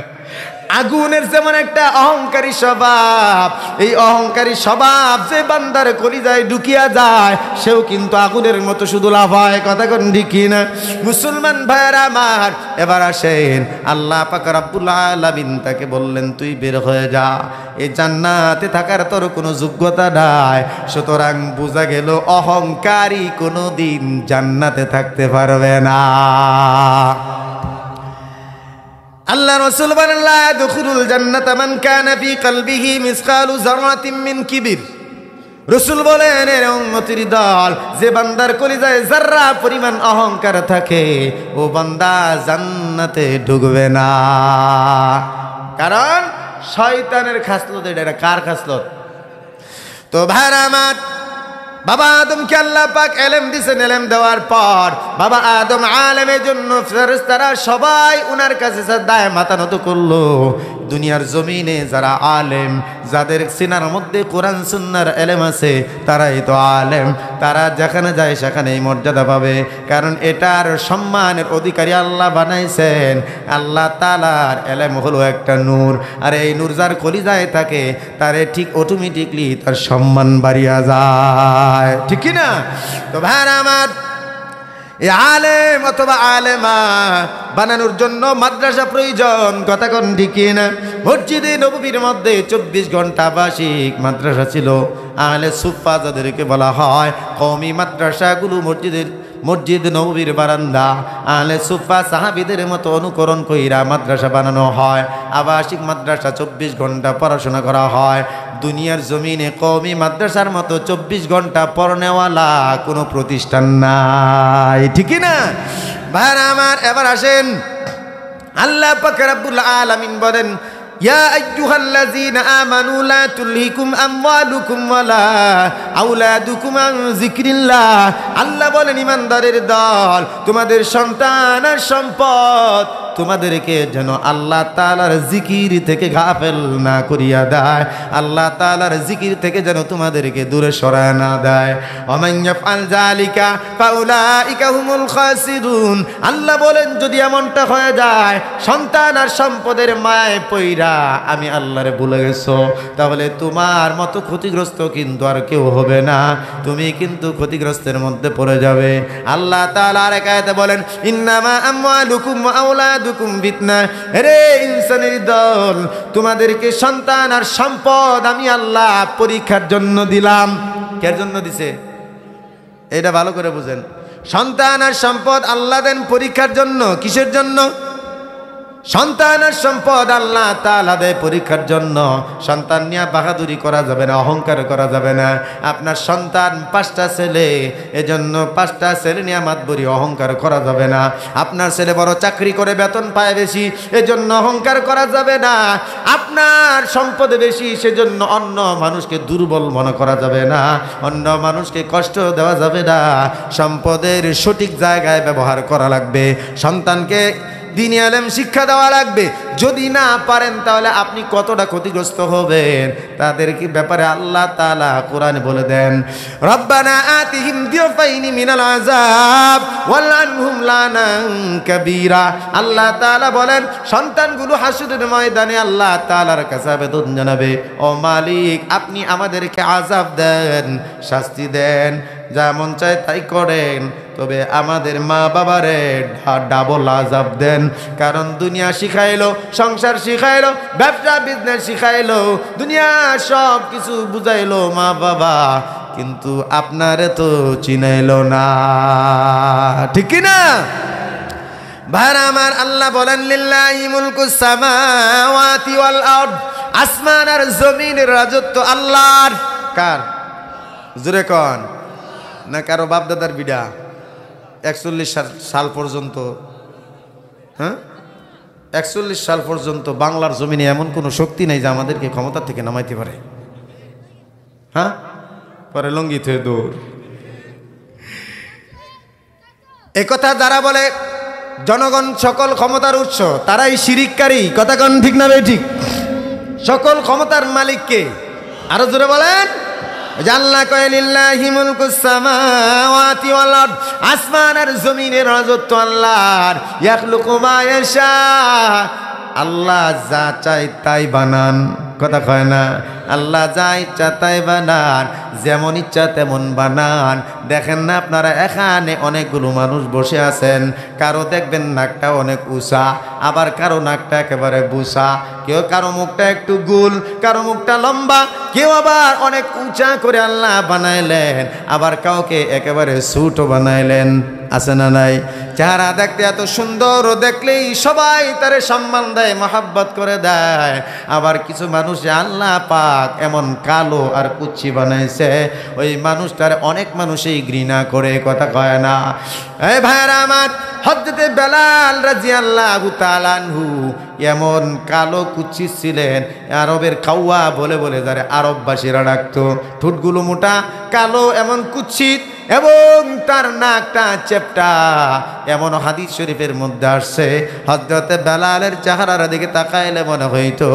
আগুনের যেমন একটা অহংকারী স্বভাব, এই অহংকারী স্বভাব যে বান্দার কলিজায় ঢুকিয়া যায়, সেও কিন্তু আগুনের মতো শুধু লাফায়। কথা কোন ঠিক না? মুসলমান ভাইয়েরা আমার, এবার আসেন, আল্লাহ পাক রব্বুল আলামিন তাকে বললেন তুই বের হয়ে যা, এই জান্নাতে থাকার তোর কোনো যোগ্যতা নাই। সুতরাং বোঝা গেল অহংকারী কোনো দিন জান্নাতে থাকতে পারবে না। আল্লাহ রাসূল বলেন লা ইয়াদখুলুল জান্নাতা মান কানা ফি কলবিহি মিসকালু যারাতিন মিন কিবির। রাসূল বলেন এর উম্মতের দল, যে বান্দার কলিজায় যাররা পরিমাণ অহংকার থাকে, ও বান্দা জান্নাতে ঢুকবে না। কারণ শয়তানের খাসলত। এটা কার খাসলত? তো ভাইরা আমার, বাবা আদমকে আল্লাহ পাক এলেম দিয়েছেন। এলেম দেওয়ার পর বাবা আদম আলেমের জন্য ফেরেশতারা সবাই উনার কাছে দায় মাথা নত করলো। দুনিয়ার জমিনে যারা আলেম, যাদের সিনার মধ্যে কোরআন সুন্নাহর এলেম আছে, তারাই তো আলেম। তারা যেখানে যায় সেখানে মর্যাদা পাবে, কারণ এটার সম্মানের অধিকারী আল্লাহ বানাইছেন। আল্লাহ তাআলার এলেম হলো একটা নূর, আর এই নূর যার কলিজায় থাকে, তারে ঠিক অটোমেটিকলি তার সম্মান বাড়িয়া যায়। ঠিক কি না? তো ভাইরা আমার, এই আলেম অথবা আলেমা বানানোর জন্য মাদ্রাসা প্রয়োজন। কথা কোন ঠিক না? মসজিদে নববীর মধ্যে 24 ঘন্টা আবাসিক মাদ্রাসা ছিল। আহলে সুফা যাদেরকে বলা হয়, কওমি মাদ্রাসাগুলো মসজিদ নববীর বারান্দা। আহলে সুফা সাহাবীদের মতো অনুকরণ কইরা মাদ্রাসা বানানো হয়। আবাসিক মাদ্রাসা 24 ঘন্টা পড়াশোনা করা হয়। দুনিয়ার জমিনে কওমি মাদ্রাসার মতো 24 ঘন্টা পড়নেওয়ালা কোনো প্রতিষ্ঠান নাই। ঠিক না ভাইরা আমার? এবার আসেন, আল্লাহ পাক রব্বুল আলামিন বলেন, ইয়া আইয়ুহাল্লাযীনা আমানু লা তুলহিকুম আমওয়ালুকুম ওয়ালা আওলাদুকুম আন যিকরিল্লাহ। আল্লাহ বলেন, ঈমানদারের দল, তোমাদের সন্তান আর সম্পদ তোমাদেরকে যেন আল্লাহ তাআলার জিকির থেকে গাফেল না করিয়া দেয়, আল্লাহ তাআলার জিকির থেকে যেন তোমাদেরকে দূরে সরায় না দেয়। ওমান ইয়াফআল যালিকা ফাউলাইকা হুমুল খাসিরুন। আল্লাহ বলেন, যদি এমনটা হয়ে যায়, সন্তান আর সম্পদের মায়ায় পইরা আমি আল্লাহরে ভুলে গেছো, তাহলে তোমার মতো ক্ষতিগ্রস্ত কিন্তু আর কেউ হবে না। তুমি কিন্তু ক্ষতিগ্রস্তের মধ্যে পড়ে যাবে। আল্লাহ তাআলা আরেক আয়াতে বলেন, ইন্নামা আমওয়ালুকুম ওয়া আওলাদুকুম ফিতনা। রে ইনসানের দল, তোমাদেরকে সন্তান আর সম্পদ আমি আল্লাহ পরীক্ষার জন্য দিলাম। কার জন্য দিছে? এটা ভালো করে বুঝেন। সন্তান আর সম্পদ আল্লাহ দেন পরীক্ষার জন্য। কিসের জন্য? সন্তান আর সম্পদ আল্লাহ তাআলা দেয় পরীক্ষার জন্য। সন্তান নিয়ে বাহাদুরি করা যাবে না, অহংকার করা যাবে না। আপনার সন্তান 5টা ছেলে, এজন্য 5টা ছেলে নিয়ে মাতবরি অহংকার করা যাবে না। আপনার ছেলে বড় চাকরি করে, বেতন পায় বেশি, এজন্য অহংকার করা যাবে না। আপনার সম্পদ বেশি, সেজন্য অন্য মানুষকে দুর্বল মনে করা যাবে না, অন্য মানুষকে কষ্ট দেওয়া যাবে না। সম্পদের সঠিক জায়গায় ব্যবহার করা লাগবে। সন্তানকে দ্বীনি ইলম শিক্ষা দেওয়া লাগবে। যদি না পারেন, তাহলে আপনি কতটা ক্ষতিগ্রস্ত হবেন তাদের কি ব্যাপারে আল্লাহ তাআলা কোরআনে বলে দেন, রব্বানা আতিহিম দিয়ফাইনি মিনাল আযাব ওয়ালআনহুম লানান কাবীরা। আল্লাহ তাআলা বলেন, সন্তানগুলো হাসরের ময়দানে আল্লাহ তাআলার কাছে আবেদন জানাবে, ও মালিক আপনি আমাদেরকে আযাব দেন, শাস্তি দেন, যা মন চায় তাই করেন, তবে আমাদের মা বাবারে ডাবল আযাব দেন। কারণ দুনিয়া শিখাইলো, সংসার শিখাইলো, ব্যবসা বিজনেস শিখাইলো, দুনিয়া সব কিছু বুঝাইলো মা বাবা, কিন্তু আপনারে তো চিনাইলো না। ঠিক কি না ভাইরা আমার, আল্লাহ বলেন লিল্লাহি মুলকুস সামাওয়াতি ওয়াল আরদ, আসমান আর জমিনের রাজত্ব আল্লাহর। কার? জোরে কোন না কারো বাপ দাদার বিডা 41 সাল পর্যন্ত, হ্যাঁ 41 সাল পর্যন্ত বাংলার জমিনে এমন কোনো শক্তি নেই যে আমাদেরকে ক্ষমতা থেকে নামাইতে পারে। হ্যাঁ, পরে লঙ্গি থেকে দৌড়। একথা যারা বলে জনগণ সকল ক্ষমতার উৎস, তারাই শিরিককারী। কথা কোন ঠিক না ঠিক? সকল ক্ষমতার মালিককে আরো জোরে বলেন। আল্লাহ কয় লিল্লাহি মুলকুস সামাওয়াতি ওয়াল আরদ, আসমান আর জমিনের রাজত্ব আল্লাহর। ইয়াখলুকু মা ইয়াশা, আল্লাহ যা চাই তাই বানান। কথা কয় না, আল্লাহ যা ইচ্ছা তাই বানান, যেমন ইচ্ছা তেমন বানান। দেখেন না আপনারা এখানে অনেকগুলো মানুষ বসে আছেন, কারো দেখবেন নাকটা অনেক উঁচা, আবার কারো নাকটা একেবারে বুসা, কেউ কারো মুখটা একটু গোল, কারো মুখটা লম্বা, কেউ আবার অনেক উঁচা করে আল্লাহ বানাইলেন, আবার কাউকে একেবারে ছোট বানাইলেন। আছে না নাই? চেহারা দেখতে এত সুন্দর, দেখলেই সবাই তারে সম্মান দেয়, মহাব্বত করে দেয়। আবার কিছু মানুষ আল্লাহ পাক এমন কালো আর কুচ্ছি বানাইছে, ওই মানুষটার অনেক মানুষই ঘৃণা করে। কথা কয় না? এই ভাইরা আমার, হযরতে বেলাল রাদিয়াল্লাহু তাআলা আনহু এমন কালো কুচ্ছি ছিলেন, আরবের কাউয়া বলে বলে যারা আরববাসীরা ডাকতো। ঠোঁটগুলো মোটা, কালো, এমন কুচ্ছিত, এবং তার নাকটা চেপটা। এমন হাদিস শরীফের মধ্যে আসছে, হযরতে বেলালের চেহারার দিকে তাকাইলে মনে হইতো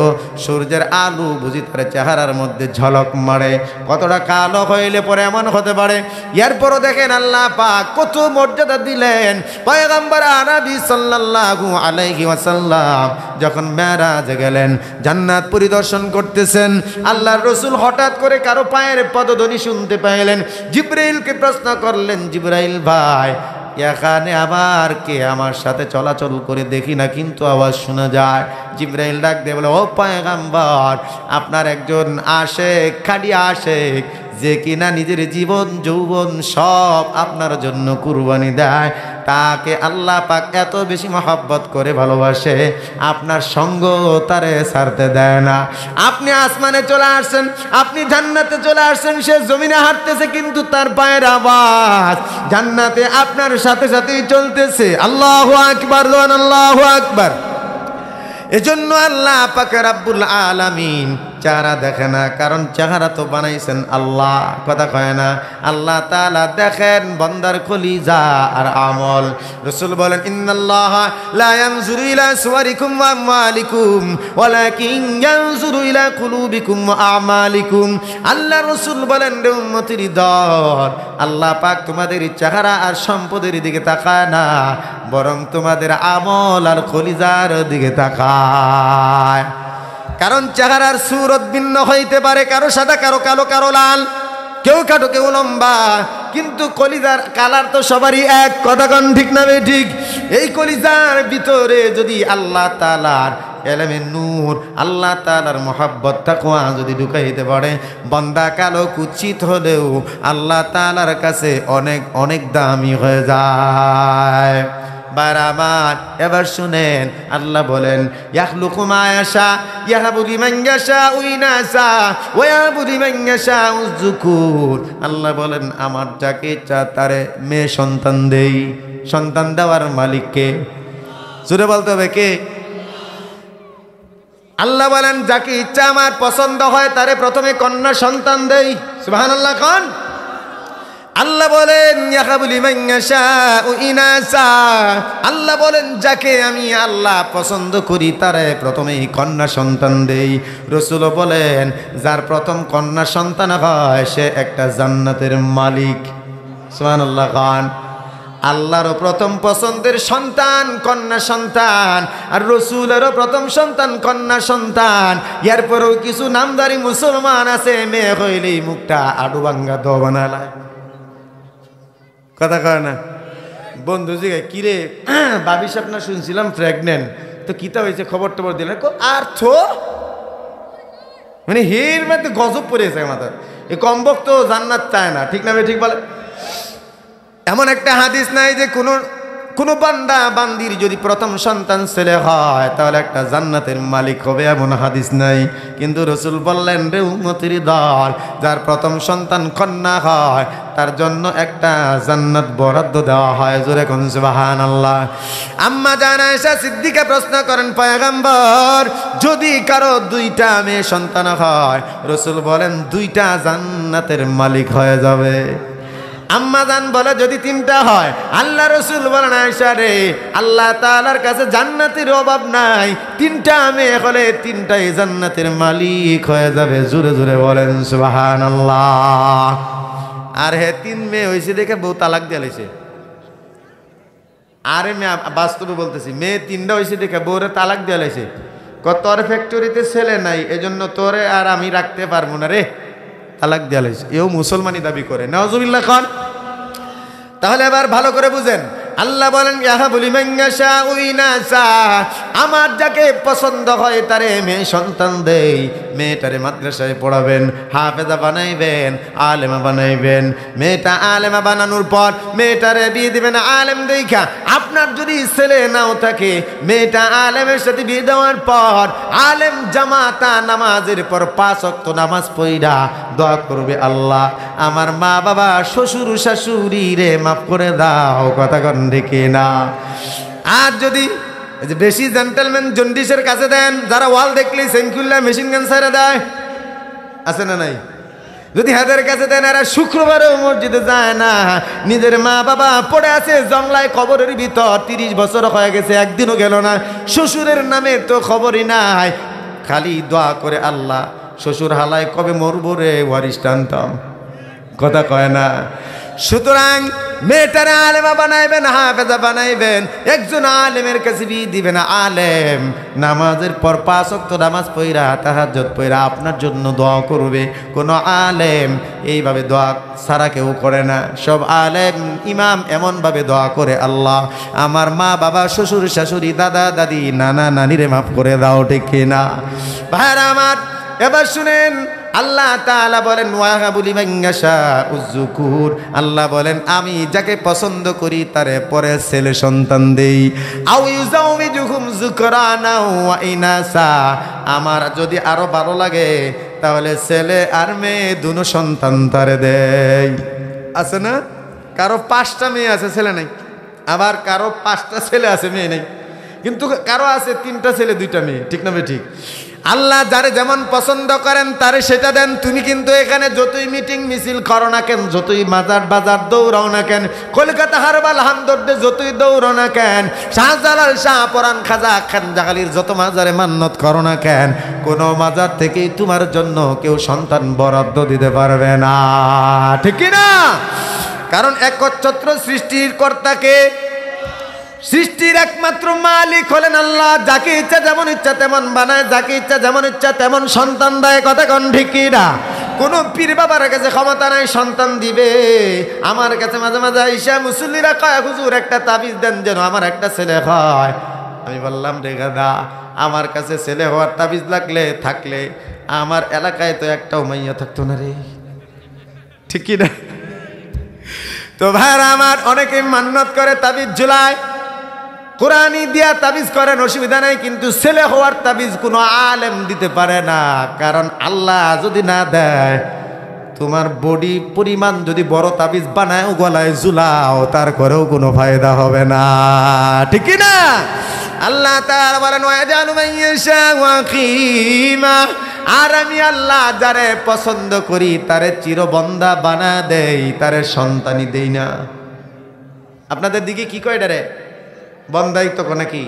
সূর্যের আলো বুঝি তার চেহারার মধ্যে ঝলক মারে। কতটা কালো হইলে পরে এমন হতে পারে? এরপরও দেখেন আল্লাহ পাক কত মর্যাদা দিলেন। পয়গম্বর আরবি সাল্লাল্লাহু আলাইহি ওয়াসাল্লাম যখন মেরাজে গেলেন, জান্নাত পরিদর্শন করতেছেন, আল্লাহর রাসূল হঠাৎ করে কারো পায়ের পদধ্বনি শুনতে পাইলেন। জিবরাইলকে প্রশ্ন করলেন, জিবরাইল ভাই, এখানে আবার কে আমার সাথে চলাচল করে দেখি না, কিন্তু আওয়াজ শোনা যায়। জিবরাইল ডাক দিয়ে বলে, ও পয়গম্বর, আপনার একজন আশেক, খাঁটি আশেক, যে কিনা নিজের জীবন যৌবন সব আপনার জন্য কুরবানি দেয়, তাকে আল্লাহ পাক এত বেশি মহব্বত করে ভালোবাসে, আপনার সঙ্গ তারে ছাড়তে দেয় না। আপনি আসমানে চলে আসছেন, আপনি জান্নাতে চলে আসছেন, সে জমিনে হাঁটতেছে, কিন্তু তার পায়ের আওয়াজ জান্নাতে আপনার সাথে সাথেই চলতেছে। আল্লাহু আকবার, আল্লাহু আকবার। এজন্য আল্লাহ পাক রব্বুল আলামিন চেহারা দেখে না, কারণ চেহারা তো বানাইছেন আল্লাহ। কথা কয় না? আল্লাহ তাআলা দেখেন বান্দার কলিজা আর আমল। রাসূল বলেন, ইন্নাল্লাহা লা ইয়ানজুরু ইলা সুওয়ারিকুম ওয়া আমওয়ালিকুম ওয়ালাকিন ইয়ানজুরু ইলা কুলুবিকুম ওয়া আমালিকুম। আল্লাহ রাসূল বলেন, রে উম্মতের দল, আল্লাহ পাক তোমাদের চেহারা আর সম্পদের দিকে তাকায় না, বরং তোমাদের আমল আর কলিজার দিকে তাকায়। কারণ চেহারার সুরত ভিন্ন হইতে পারে, কারো সাদা, কারো কালো, কারো লাল, কেউ কাটো, কেউ লম্বা, কিন্তু কলিজার কালার তো সবারই এক। কথা কোন ঠিক না ঠিক? এই কলিজার ভিতরে যদি আল্লাহ তাআলার এলেমে নূর, আল্লাহ তাআলার মহব্বত, তাকওয়া যদি ঢুকাইতে পারে, বান্দা কালো কুচ্ছিত হলেও আল্লাহ তাআলার কাছে অনেক অনেক দামি হয়ে যায়। বারামান, এবার শুনেন, আল্লাহ বলেন, ইয়াখলুকু মা ইয়াশা ইয়াহাবু লিমান ইয়াশাউ ইনাসা ওয়া ইয়াহাবু লিমান ইয়াশাউ যুকুর। আল্লাহ বলেন, আমার যাকে ইচ্ছা তারে মেয়ে সন্তান দেই। সন্তান দেওয়ার মালিক কে? জোরে বলতে হবে কে? আল্লাহ বলেন, যাকে ইচ্ছা আমার পছন্দ হয় তারে প্রথমে কন্যা সন্তান দেই। সুবহানাল্লাহ। কোন আল্লাহ বলেন, ইয়াহাবু লিমান ইয়াশাউ ইনাসা। আল্লাহ বলেন, যাকে আমি আল্লাহ পছন্দ করি তারে প্রথমেই কন্যা সন্তান দেই। রাসূল বলেন, যার প্রথম কন্যা সন্তান হয় সে একটা জান্নাতের মালিক। সুবহানাল্লাহ। খান আল্লাহরও প্রথম পছন্দের সন্তান কন্যা সন্তান, আর রাসূলেরও প্রথম সন্তান কন্যা সন্তান। এরপরেও কিছু নামদারি মুসলমান আছে, মেয়ে হইলেই মুখটা আডু ভাঙ্গা দো বানালায়। কথা কয় না? বন্ধু জিগায়, কিরে ভাবি স্বপ্ন শুনছিলাম প্রেগনেন্ট, তো কিতা হয়েছে, খবর টবর দিলেন? আর থো মানে হির মধ্যে গজব পড়েছে মাথার। এই কমবক তো জান্নাত চায় না, ঠিক না? ঠিক বলে। এমন একটা হাদিস নাই যে কোনো কোন বান্দা বান্দির যদি প্রথম সন্তান ছেলে হয় তাহলে একটা জান্নাতের মালিক হবে এমন হাদিস নাই, কিন্তু রাসূল বললেন রে উম্মতের দল, যার প্রথম সন্তান কন্যা হয় তার জন্য একটা জান্নাত বরাদ্দ দেওয়া হয়। জোরে কোন সুবহানাল্লাহ। আম্মা জান আয়েশা সিদ্দিকা প্রশ্ন করেন, পয়গম্বর যদি কারো দুইটা মেয়ে সন্তান হয়, রাসূল বলেন দুইটা জান্নাতের মালিক হয়ে যাবে। আম্মা জান বলে যদি তিনটা হয়, আল্লাহ রাসূল বলেন আয়েশা রে, আল্লাহ তাআলার কাছে জান্নাতের অভাব নাই, তিনটা মেয়ে হলে তিনটাই জান্নাতের মালিক হয়ে যাবে। জোরে জোরে বলেন সুবহানাল্লাহ। আর হে তিন মেয়ে হয়েছে দেখে বউ তালাক দিয়ে লাইছে। আরে মেয়ে বাস্তবে বলতেছি, মেয়ে তিনটা হয়েছে দেখে বউরে তালাক দিয়ে লাইছে। তোর ফ্যাক্টরিতে ছেলে নাই এজন্য তোরে আর আমি রাখতে পারবো না রে, তালাক দিয়ে লাইছে। এও মুসলমানি দাবি করে। নাউজুবিল্লাহ খান। তাহলে এবার ভালো করে বুঝেন, আল্লাহ বলেন ইয়াহাবু লিমান ইয়াশাউ ইনাসা, আমার যাকে পছন্দ হয় তারে মেয়ে সন্তান দেই। মেয়েটারে মাদ্রাসায় পড়াবেন, হাফেজা বানাইবেন, আলেমা বানাইবেন। মেয়েটা আলেমা বানানোর পর মেয়েটারে বিয়ে দিবেন আলেম দেখা। আপনার যদি ছেলে নাও থাকে, মেয়েটা আলেমের সাথে বিয়ে দেওয়ার পর আলেম জামাতা নামাজের পর 5 ওয়াক্ত নামাজ পড়া দোয়া করবে, আল্লাহ আমার মা বাবা শ্বশুর শাশুড়ি রে মাফ করে দাও। কথা কন দেখে না। আর যদি বেশি জেন্টেলম্যান জন্ডিসের কাছে দেন, যারা ওয়াল দেখলেই সেন্কুল্লা মেশিন গান ছেড়ে দেয়, আছে না নাই? যদি হাতের কাছে দেন, এরা শুক্রবারেও মসজিদে যায় না, নিজের মা বাবা পড়ে আছে জংলায় কবরের ভিতর, 30 বছর হয়ে গেছে একদিনও গেল না, শ্বশুরের নামে তো খবরই নাই, খালি দোয়া করে আল্লাহ শ্বশুর হালায় কবে মরবো রে ওয়ারিশ টানতাম। কথা কয় না। সুতরাং মেয়েটারে আলেমা বানাইবেন, হাফেজা বানাইবেন, একজন আলেমের কাছে বিয়ে দিবেন। আলেম নামাজের পর 5 ওয়াক্ত নামাজ পড়া তাহাজ্জুদ পড়া আপনার জন্য দোয়া করবে। কোন আলেম এইভাবে দোয়া ছাড়া কেউ করে না। সব আলেম ইমাম এমনভাবে দোয়া করে, আল্লাহ আমার মা বাবা শ্বশুর শাশুড়ি দাদা দাদি নানা নানিরে মাফ করে দাও। ঠিক কিনা ভাইরা আমার? এবার শুনেন, আল্লাহ তাআলা বলেন ওয়াহাবু লিমান ইয়াশাউ যুকুর, আল্লাহ বলেন আমি যাকে পছন্দ করি তারে পরে ছেলে সন্তান দেই। আও ইউজাউমিজুহুম যুকরানা ওয়া ইনাসা, আমার যদি আরো ভালো লাগে তাহলে ছেলে আর মেয়ে দুনো সন্তান তারে দেই। আছে না? কারো 5টা মেয়ে আছে ছেলে নাই, আবার কারো 5টা ছেলে আছে মেয়ে নেই, কিন্তু কারো আছে 3টা ছেলে 2টা মেয়ে। ঠিক না ঠিক? আল্লাহ যারে যেমন পছন্দ করেন তারে সেটা দেন। তুমি কিন্তু এখানে যতই মিটিং মিছিল করো না কেন, যতই মাজার বাজার দৌড়াও না কেন, কলকাতা হারবাল হামদর্দে যতই দৌড়ো না কেন, শাহজালাল শাহপরান খাজা খানজাগালির যত মাজারে মান্নত করো না কেন, কোনো মাজার থেকেই তোমার জন্য কেউ সন্তান বরাদ্দ দিতে পারবে না। ঠিক না? কারণ একচ্ছত্র সৃষ্টির কর্তাকে, সৃষ্টির একমাত্র মালিক হলেন আল্লাহ। যাকে ইচ্ছা যেমন ইচ্ছা তেমন বানায়, যাকে ইচ্ছা যেমন ইচ্ছা তেমন সন্তান দেয়। কথা কোন ঠিক না? কোনো পীর বাবার কাছে ক্ষমতা নাই সন্তান দিবে। আমার কাছে মাঝে মাঝে আইসা মুসল্লিরা কয়, হুজুর একটা তাবিজ দেন যেন আমার একটা ছেলে হয়। আমি বললাম রে গাদা, আমার কাছে ছেলে হওয়ার তাবিজ থাকলে আমার এলাকায় তো একটাও মাইয়া থাকতো না রে। ঠিক না? তো ভাইরা আমার, অনেকে মান্নত করে তাবিজ ঝুলায়, কোরআনি দিয়া তাবিজ করেন, অসুবিধা নাই, কিন্তু ছেলে হওয়ার তাবিজ কোনো আলেম দিতে পারে না। কারণ আল্লাহ যদি না দেয়, তোমার বডি পরিমাণ যদি বড় তাবিজ বানায় গলায় ঝুলাও, তার করেও কোনো ফায়দা হবে না। ঠিক না? আল্লাহ তাআলা বলেন ওয়াজালু মান ইয়াশাউ আকিমা, আর আমি আল্লাহ যারে পছন্দ করি তারে চিরবন্দা বানা দেই, তারে সন্তানই দেই না। আপনাদের দিকে কি কয় ডারে? বন্দাই তো নাকি?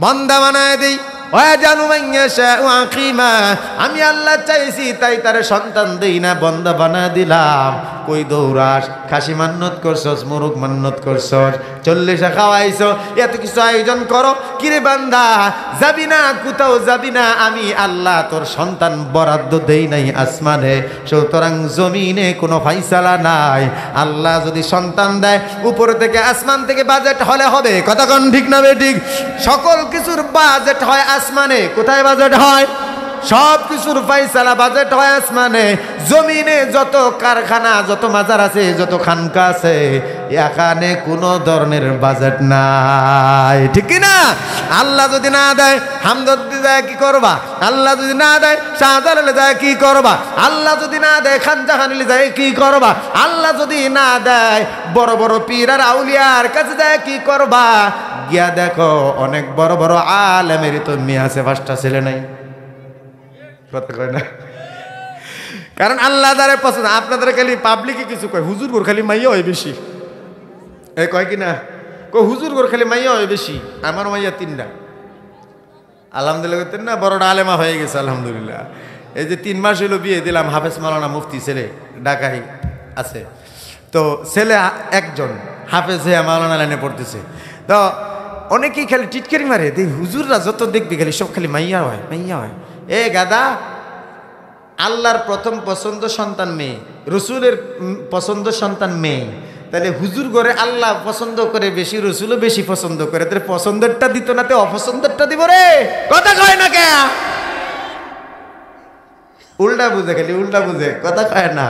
বন্দা বানায় দেই। ওয়াজালু মান ইয়াশাউ আকিমা, আমি আল্লাহ চাইছি তাই তারে সন্তান দেই না, বন্দা বানা দিলাম। কই দৌড়াস? খাসি মান্নত করছস, মুরগ মান্নত করছস, 40 খাওয়াইছো, এত কিছু আয়োজন করো, কিরে বান্দা যাবি না? কোথাও যাবি না। আমি আল্লাহ তোর সন্তান বরাদ্দ দেই নাই আসমানে, সুতরাং জমিনে কোনো ফাইসালা নাই। আল্লাহ যদি সন্তান দেয়, উপর থেকে আসমান থেকে বাজেট হলে হবে। কথা কোন ঠিক না বে ঠিক? সকল কিছুর বাজেট হয় আসমানে। কোথায় বাজেট হয়? সব কিছুর ফাইসালা বাজেট হয় আসমানে। জমিনে যত কারখানা, যত মাজার আছে, যত খানকা আছে, এখানে কোনো ধরনের বাজেট নাই, ঠিক কি না? আল্লাহ যদি না দেয় হামদর্দি যায় কি করবা? আল্লাহ যদি না দেয় শাহজালালে যায় কি করবা? আল্লাহ যদি না দেয় খানজাহানিলে যায় কি করবা? আল্লাহ যদি না দেয় বড় বড় পীর আর আউলিয়ার কাছে যায় কি করবা? গিয়া দেখো অনেক বড় বড় আলেমের তো মেয়ে আছে, 5টা ছেলে নাই। কথা কয় না? কারণ আল্লাহ দ্বারা পছন্দ। আপনাদের খালি পাবলিকে কিছু কয়, হুজুর গোর খালি মাইয়া হয় বেশি, এই কয় কি না? কয় হুজুর গোর খালি মাইয়া হয় বেশি। আমার মাইয়া 3টা, আলহামদুলিল্লাহ করতেন না, বড়টা আলেমা হয়ে গেছে আলহামদুলিল্লাহ। এই যে 3 মাস হইলো বিয়ে দিলাম, হাফেজ মাওলানা মুফতি ছেলে ঢাকায় আছে। তো ছেলে একজন হাফেজ হয়ে মাওলানা লাইনে পড়তেছে। তো অনেকেই খালি টিটকারি মারে, দেখ হুজুররা যত দেখবি খালি সব খালি মাইয়া হয়, মাইয়া হয়। এ গাদা, আল্লাহর প্রথম পছন্দ সন্তান মেয়ে, রসুলের পছন্দ সন্তান মেয়ে। তাহলে হুজুর করে আল্লাহ পছন্দ করে বেশি, রসুলও বেশি পছন্দ করে। তাহলে পছন্দেরটা দিত না, তো অপছন্দেরটা দিব রে। কথা কয় না কে? উল্টা বুঝে, খালি উল্টা বুঝে, কথা কয় না।